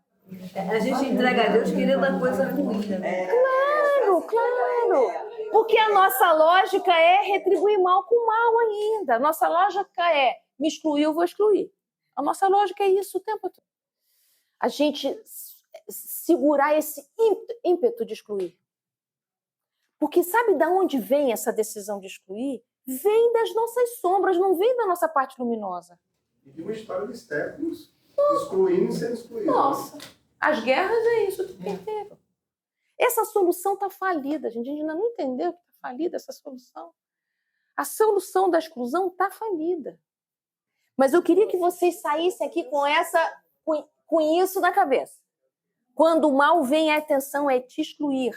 A gente entrega a Deus querendo a coisa ruim, né? Claro. Porque a nossa lógica é retribuir mal com mal ainda. A nossa lógica é me excluir, eu vou excluir. A nossa lógica é isso o tempo todo. A gente segurar esse ímpeto de excluir. Porque sabe de onde vem essa decisão de excluir? Vem das nossas sombras, não vem da nossa parte luminosa. E de uma história de séculos, excluindo e sendo excluído. Nossa, as guerras é isso o tempo inteiro. Essa solução está falida, gente. A gente ainda não entendeu que está falida essa solução. A solução da exclusão está falida. Mas eu queria que vocês saíssem aqui com isso na cabeça. Quando o mal vem, a intenção é te excluir.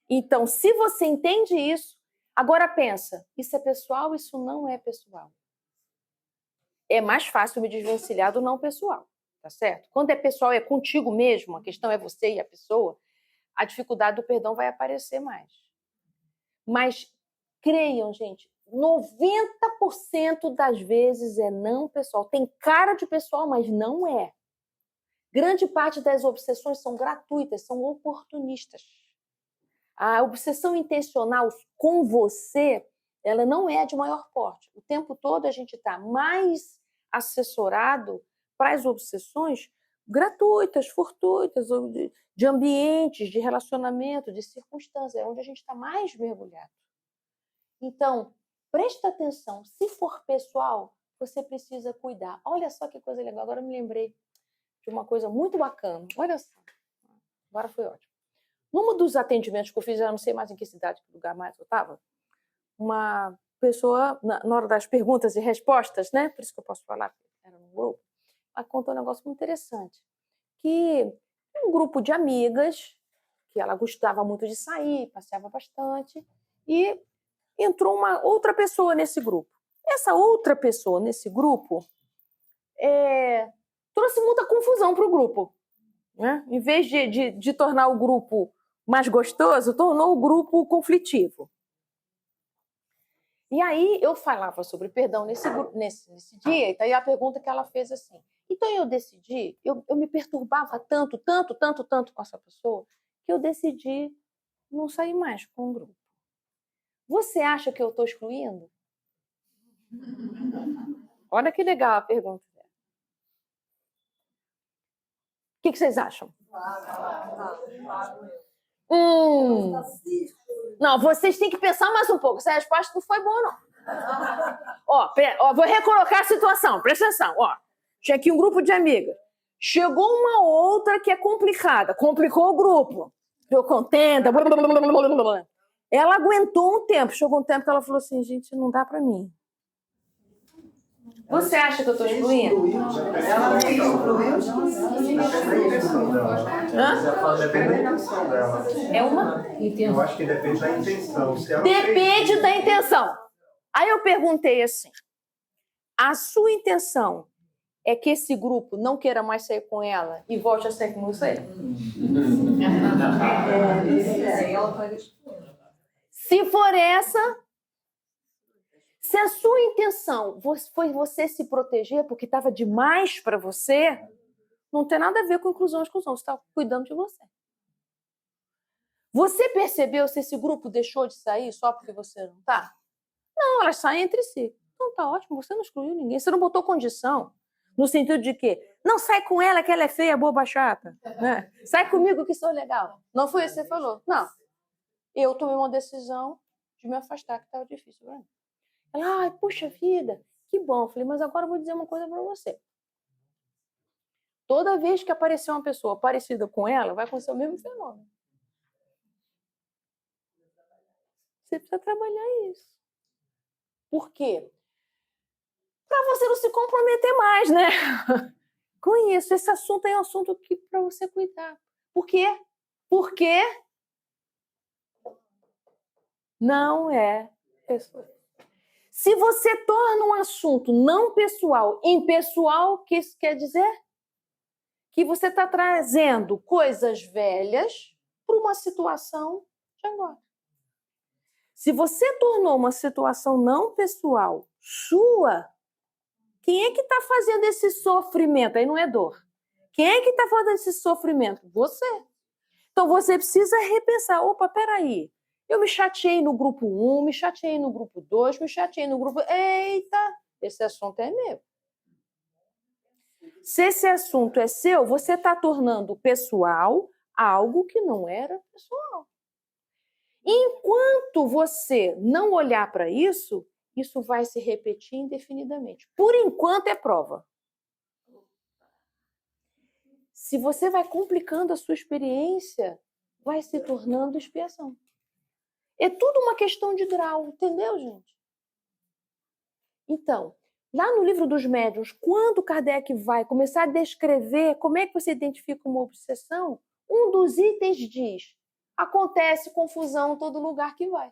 Então, se você entende isso, agora pensa, isso é pessoal, isso não é pessoal. É mais fácil me desvencilhar do não pessoal, tá certo? Quando é pessoal, é contigo mesmo, a questão é você e a pessoa, a dificuldade do perdão vai aparecer mais. Mas creiam, gente, 90% das vezes é não pessoal. Tem cara de pessoal, mas não é. Grande parte das obsessões são gratuitas, são oportunistas. A obsessão intencional com você, ela não é de maior porte. O tempo todo a gente está mais assessorado para as obsessões gratuitas, fortuitas, de ambientes, de relacionamento, de circunstâncias, é onde a gente está mais mergulhado. Então, presta atenção. Se for pessoal, você precisa cuidar. Olha só que coisa legal. Agora eu me lembrei de uma coisa muito bacana. Olha só. Agora foi ótimo. Num dos atendimentos que eu fiz, eu não sei mais em que cidade, que lugar mais eu estava, uma pessoa, na hora das perguntas e respostas, né? Por isso que eu posso falar, era no grupo, ela contou um negócio muito interessante. Que um grupo de amigas, que ela gostava muito de sair, passeava bastante, e entrou uma outra pessoa nesse grupo. Essa outra pessoa nesse grupo trouxe muita confusão para o grupo. Né? Em vez de tornar o grupo mais gostoso, tornou o grupo conflitivo. E aí eu falava sobre perdão nesse dia, e daí a pergunta que ela fez assim, então eu decidi, eu me perturbava tanto com essa pessoa, que eu decidi não sair mais com o grupo. Você acha que eu estou excluindo? Olha que legal a pergunta. O que vocês acham? Não, vocês têm que pensar mais um pouco. Essa resposta não foi boa, não. Ó, vou recolocar a situação. Presta atenção. Ó, tinha aqui um grupo de amigas. Chegou uma outra que é complicada. Complicou o grupo. Deu contenda. Blá, blá, blá, blá, blá, blá. Ela aguentou um tempo. Chegou um tempo que ela falou assim, gente, não dá pra mim. Você acha que eu estou excluindo? Ela excluiu. Depende da intenção dela. É uma? Eu acho que depende da intenção. Depende da intenção. Aí eu perguntei assim, a sua intenção é que esse grupo não queira mais sair com ela e volte a sair com você? Se for essa... Se a sua intenção foi você se proteger porque estava demais para você, não tem nada a ver com inclusão e exclusão. Você está cuidando de você. Você percebeu se esse grupo deixou de sair só porque você não está? Não, elas saem entre si. Então tá ótimo, você não excluiu ninguém. Você não botou condição. No sentido de que, não sai com ela que ela é feia, boba, chata. Né? Sai comigo que sou legal. Não foi isso que você falou. Não. Eu tomei uma decisão de me afastar, que estava difícil para mim. Ela, ai, puxa vida, que bom. Eu falei, mas agora eu vou dizer uma coisa para você. Toda vez que aparecer uma pessoa parecida com ela, vai acontecer o mesmo fenômeno. Você precisa trabalhar isso. Por quê? Para você não se comprometer mais, né? Com isso, esse assunto é um assunto que para você cuidar. Por quê? Porque não é pessoal. Se você torna um assunto não pessoal impessoal, o que isso quer dizer? Que você está trazendo coisas velhas para uma situação de agora. Se você tornou uma situação não pessoal sua, quem é que está fazendo esse sofrimento? Aí não é dor. Quem é que está fazendo esse sofrimento? Você. Então você precisa repensar. Opa, peraí. Eu me chateei no grupo 1, me chateei no grupo 2, me chateei no grupo... Eita, esse assunto é meu. Se esse assunto é seu, você está tornando pessoal algo que não era pessoal. Enquanto você não olhar para isso, isso vai se repetir indefinidamente. Por enquanto é prova. Se você vai complicando a sua experiência, vai se tornando expiação. É tudo uma questão de grau, entendeu, gente? Então, lá no livro dos médiuns, quando Kardec vai começar a descrever como é que você identifica uma obsessão, um dos itens diz: acontece confusão em todo lugar que vai.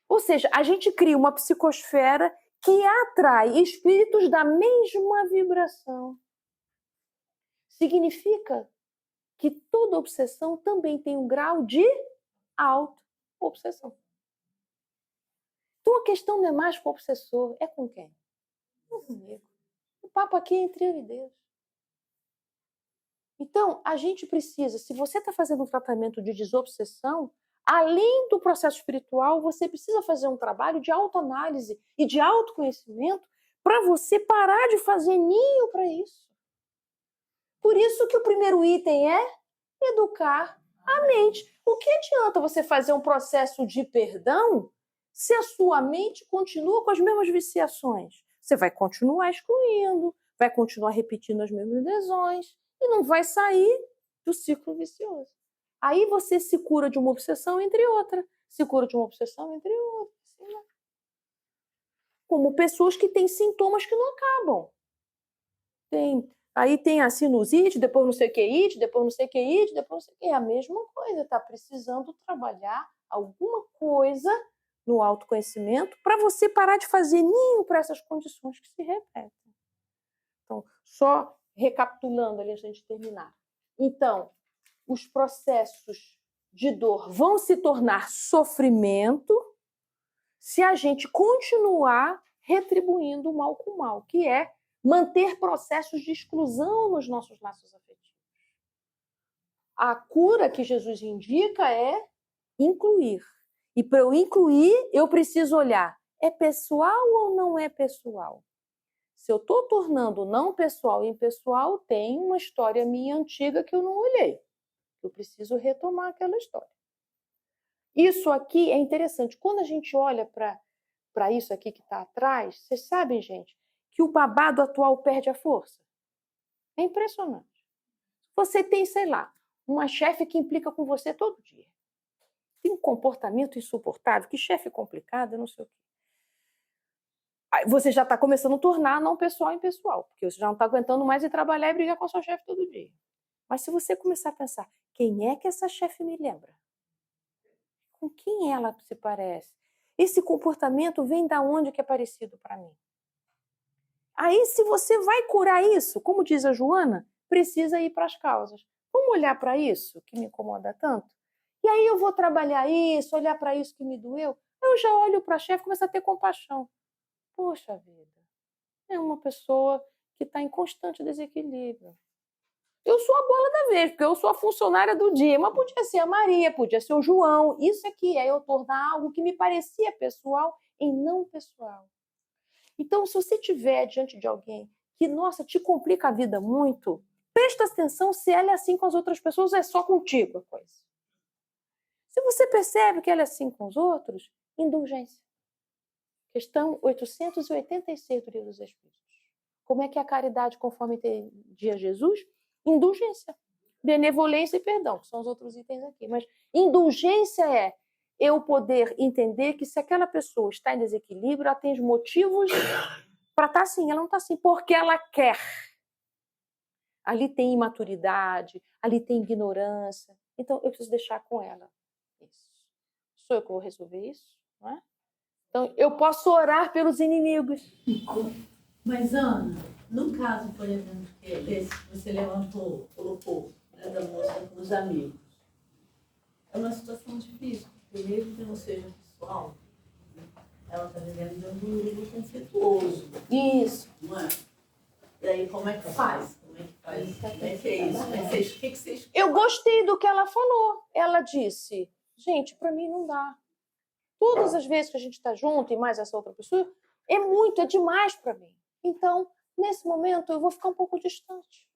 Ou seja, a gente cria uma psicosfera que atrai espíritos da mesma vibração. Significa que toda obsessão também tem um grau de auto-obsessão. Então a questão não é mais com o obsessor, é com quem? Não comigo. O papo aqui é entre eu e Deus. Então, a gente precisa, se você está fazendo um tratamento de desobsessão, além do processo espiritual, você precisa fazer um trabalho de autoanálise e de autoconhecimento para você parar de fazer ninho para isso. Por isso que o primeiro item é educar a mente. O que adianta você fazer um processo de perdão se a sua mente continua com as mesmas viciações? Você vai continuar excluindo, vai continuar repetindo as mesmas lesões e não vai sair do ciclo vicioso. Aí você se cura de uma obsessão entre outra, se cura de uma obsessão entre outra. Assim, né? Como pessoas que têm sintomas que não acabam. Aí tem a sinusite, depois não sei o que it, depois não sei o que it, depois não sei o que. É a mesma coisa, está precisando trabalhar alguma coisa no autoconhecimento para você parar de fazer ninho para essas condições que se repetem. Então, só recapitulando ali, a gente terminar. Então, os processos de dor vão se tornar sofrimento se a gente continuar retribuindo o mal com o mal, que é manter processos de exclusão nos nossos laços afetivos. A cura que Jesus indica é incluir. E para eu incluir, eu preciso olhar, é pessoal ou não é pessoal? Se eu estou tornando não pessoal impessoal, tem uma história minha antiga que eu não olhei. Eu preciso retomar aquela história. Isso aqui é interessante. Quando a gente olha para isso aqui que está atrás, vocês sabem, gente, que o babado atual perde a força. É impressionante. Você tem, sei lá, uma chefe que implica com você todo dia. Tem um comportamento insuportável, que chefe complicado, não sei o quê. Aí você já está começando a tornar não pessoal impessoal, porque você já não está aguentando mais ir trabalhar e brigar com a sua chefe todo dia. Mas se você começar a pensar, quem é que essa chefe me lembra? Com quem ela se parece? Esse comportamento vem da onde que é parecido para mim? Aí, se você vai curar isso, como diz a Joana, precisa ir para as causas. Vamos olhar para isso que me incomoda tanto? E aí eu vou trabalhar isso, olhar para isso que me doeu. Eu já olho para a chefe e começo a ter compaixão. Poxa vida, é uma pessoa que está em constante desequilíbrio. Eu sou a bola da vez, porque eu sou a funcionária do dia, mas podia ser a Maria, podia ser o João. Isso aqui é eu tornar algo que me parecia pessoal em não pessoal. Então, se você estiver diante de alguém que, nossa, te complica a vida muito, presta atenção se ela é assim com as outras pessoas ou é só contigo a coisa. Se você percebe que ela é assim com os outros, indulgência. Questão 886 do Livro dos Espíritos. Como é que é a caridade conforme entendia Jesus? Indulgência. Benevolência e perdão, que são os outros itens aqui. Mas indulgência é eu poder entender que se aquela pessoa está em desequilíbrio, ela tem os motivos para estar assim. Ela não está assim porque ela quer. Ali tem imaturidade, ali tem ignorância. Então, eu preciso deixar com ela isso. Sou eu que vou resolver isso, não é? Então, eu posso orar pelos inimigos. Mas, Ana, no caso, por exemplo, que esse que você levantou, colocou, né, da moça com os amigos, é uma situação difícil, porque mesmo que não seja pessoal, né, ela está vivendo dentro de um nível conflituoso. Isso. Não é? E aí, como é que faz? Como é que faz? Como é que é isso? Como é que vocês, o que vocês... Eu gostei do que ela falou. Ela disse, gente, para mim não dá. Todas as vezes que a gente está junto e mais essa outra pessoa, é muito, é demais para mim. Então, nesse momento eu vou ficar um pouco distante.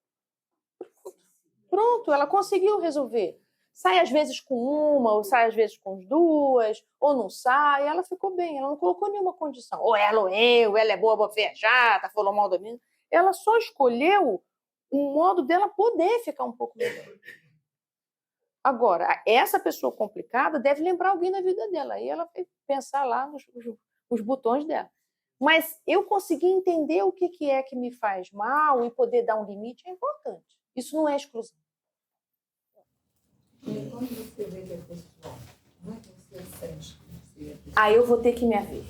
Pronto, ela conseguiu resolver. Sai às vezes com uma, ou sai às vezes com duas, ou não sai, ela ficou bem, ela não colocou nenhuma condição. Ou ela é boa, boa fechada, falou mal da minha. Ela só escolheu um modo dela poder ficar um pouco melhor. Agora, essa pessoa complicada deve lembrar alguém na vida dela. Aí ela vai pensar lá nos botões dela. Mas eu conseguir entender o que é que me faz mal e poder dar um limite é importante. Isso não é exclusão. E quando você vê que é pessoal, como é que você sente? Aí eu vou ter que me haver.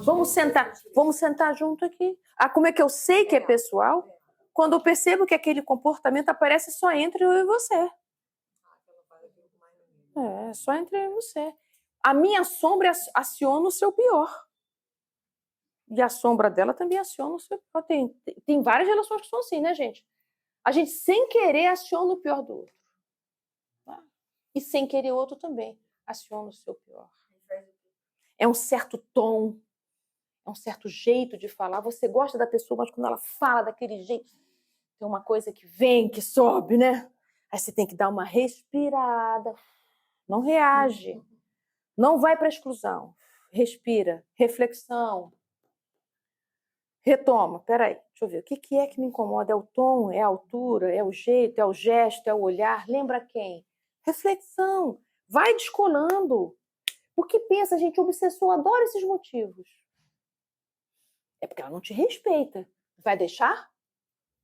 Vamos sentar junto aqui. Como é que eu sei que é pessoal? Quando eu percebo que aquele comportamento aparece só entre eu e você. Só entre eu e você. A minha sombra aciona o seu pior. E a sombra dela também aciona o seu pior. Tem várias relações que são assim, né, gente? A gente, sem querer, aciona o pior do outro. Tá? E sem querer, o outro também aciona o seu pior. É um certo tom, é um certo jeito de falar. Você gosta da pessoa, mas quando ela fala daquele jeito, tem uma coisa que vem, que sobe, né? Aí você tem que dar uma respirada. Não reage. Não vai para a exclusão. Respira. Reflexão. Retoma. Peraí, deixa eu ver. O que é que me incomoda? É o tom? É a altura? É o jeito? É o gesto? É o olhar? Lembra quem? Reflexão. Vai descolando. Porque pensa, gente, o obsessor adora esses motivos. É porque ela não te respeita. Vai deixar?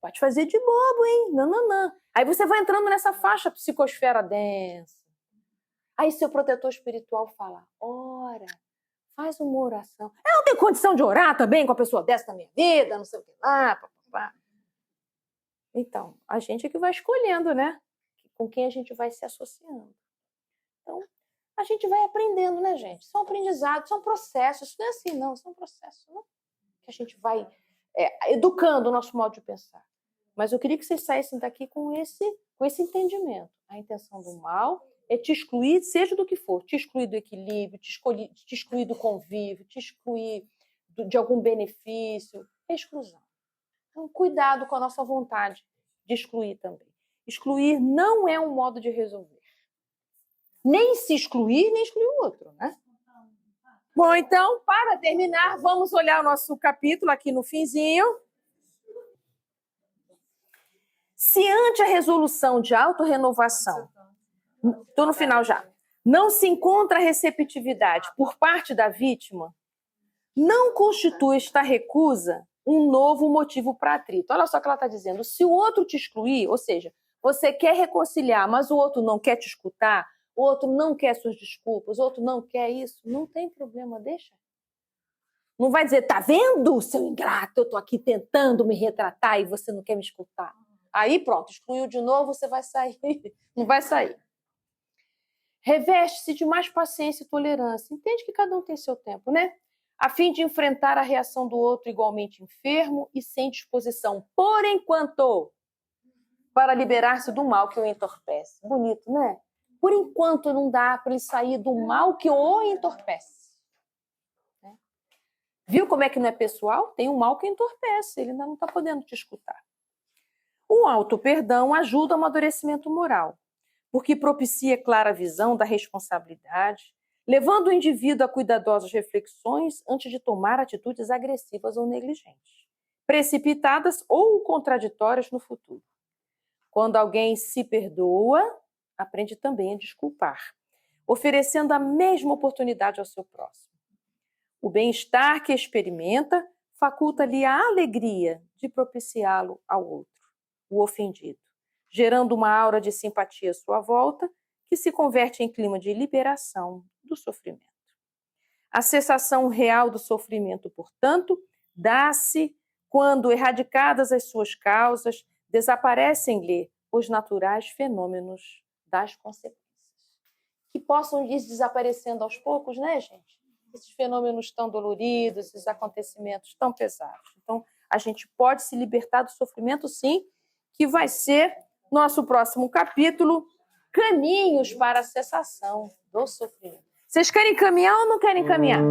Vai te fazer de bobo, hein? Não. Aí você vai entrando nessa faixa psicosfera densa. Aí seu protetor espiritual fala, ora, faz uma oração. Eu não tenho condição de orar também com a pessoa dessa na minha vida, não sei o que lá, papapá. Então, a gente é que vai escolhendo, né? Com quem a gente vai se associando. Então, a gente vai aprendendo, né, gente? São aprendizados, são processos. Isso não é assim, não. São processos, não? Que a gente vai educando o nosso modo de pensar. Mas eu queria que vocês saíssem daqui com esse entendimento. A intenção do mal é te excluir, seja do que for. Te excluir do equilíbrio, te excluir do convívio, te excluir de algum benefício. É exclusão. Então, cuidado com a nossa vontade de excluir também. Excluir não é um modo de resolver. Nem se excluir, nem excluir o outro, né? Bom, então, para terminar, vamos olhar o nosso capítulo aqui no finzinho. Se ante a resolução de autorrenovação, estou no final já, não se encontra receptividade por parte da vítima, não constitui esta recusa um novo motivo para atrito. Olha só o que ela está dizendo. Se o outro te excluir, ou seja, você quer reconciliar, mas o outro não quer te escutar, o outro não quer suas desculpas, o outro não quer isso, não tem problema, deixa. Não vai dizer, tá vendo, seu ingrato, eu tô aqui tentando me retratar e você não quer me escutar. Aí pronto, excluiu de novo, você vai sair, não vai sair. Reveste-se de mais paciência e tolerância. Entende que cada um tem seu tempo, né? A fim de enfrentar a reação do outro igualmente enfermo e sem disposição, por enquanto, para liberar-se do mal que o entorpece. Bonito, né? Por enquanto não dá para ele sair do mal que o entorpece. Né? Viu como é que não é pessoal? Tem um mal que entorpece, ele ainda não está podendo te escutar. O auto-perdão ajuda ao amadurecimento moral, porque propicia clara visão da responsabilidade, levando o indivíduo a cuidadosas reflexões antes de tomar atitudes agressivas ou negligentes, precipitadas ou contraditórias no futuro. Quando alguém se perdoa, aprende também a desculpar, oferecendo a mesma oportunidade ao seu próximo. O bem-estar que experimenta faculta-lhe a alegria de propiciá-lo ao outro, o ofendido, gerando uma aura de simpatia à sua volta, que se converte em clima de liberação do sofrimento. A cessação real do sofrimento, portanto, dá-se quando, erradicadas as suas causas, desaparecem-lhe os naturais fenômenos das consequências. Que possam ir desaparecendo aos poucos, né, gente? Esses fenômenos tão doloridos, esses acontecimentos tão pesados. Então, a gente pode se libertar do sofrimento, sim, que vai ser nosso próximo capítulo, Caminhos para a Cessação do Sofrimento. Vocês querem caminhar ou não querem caminhar?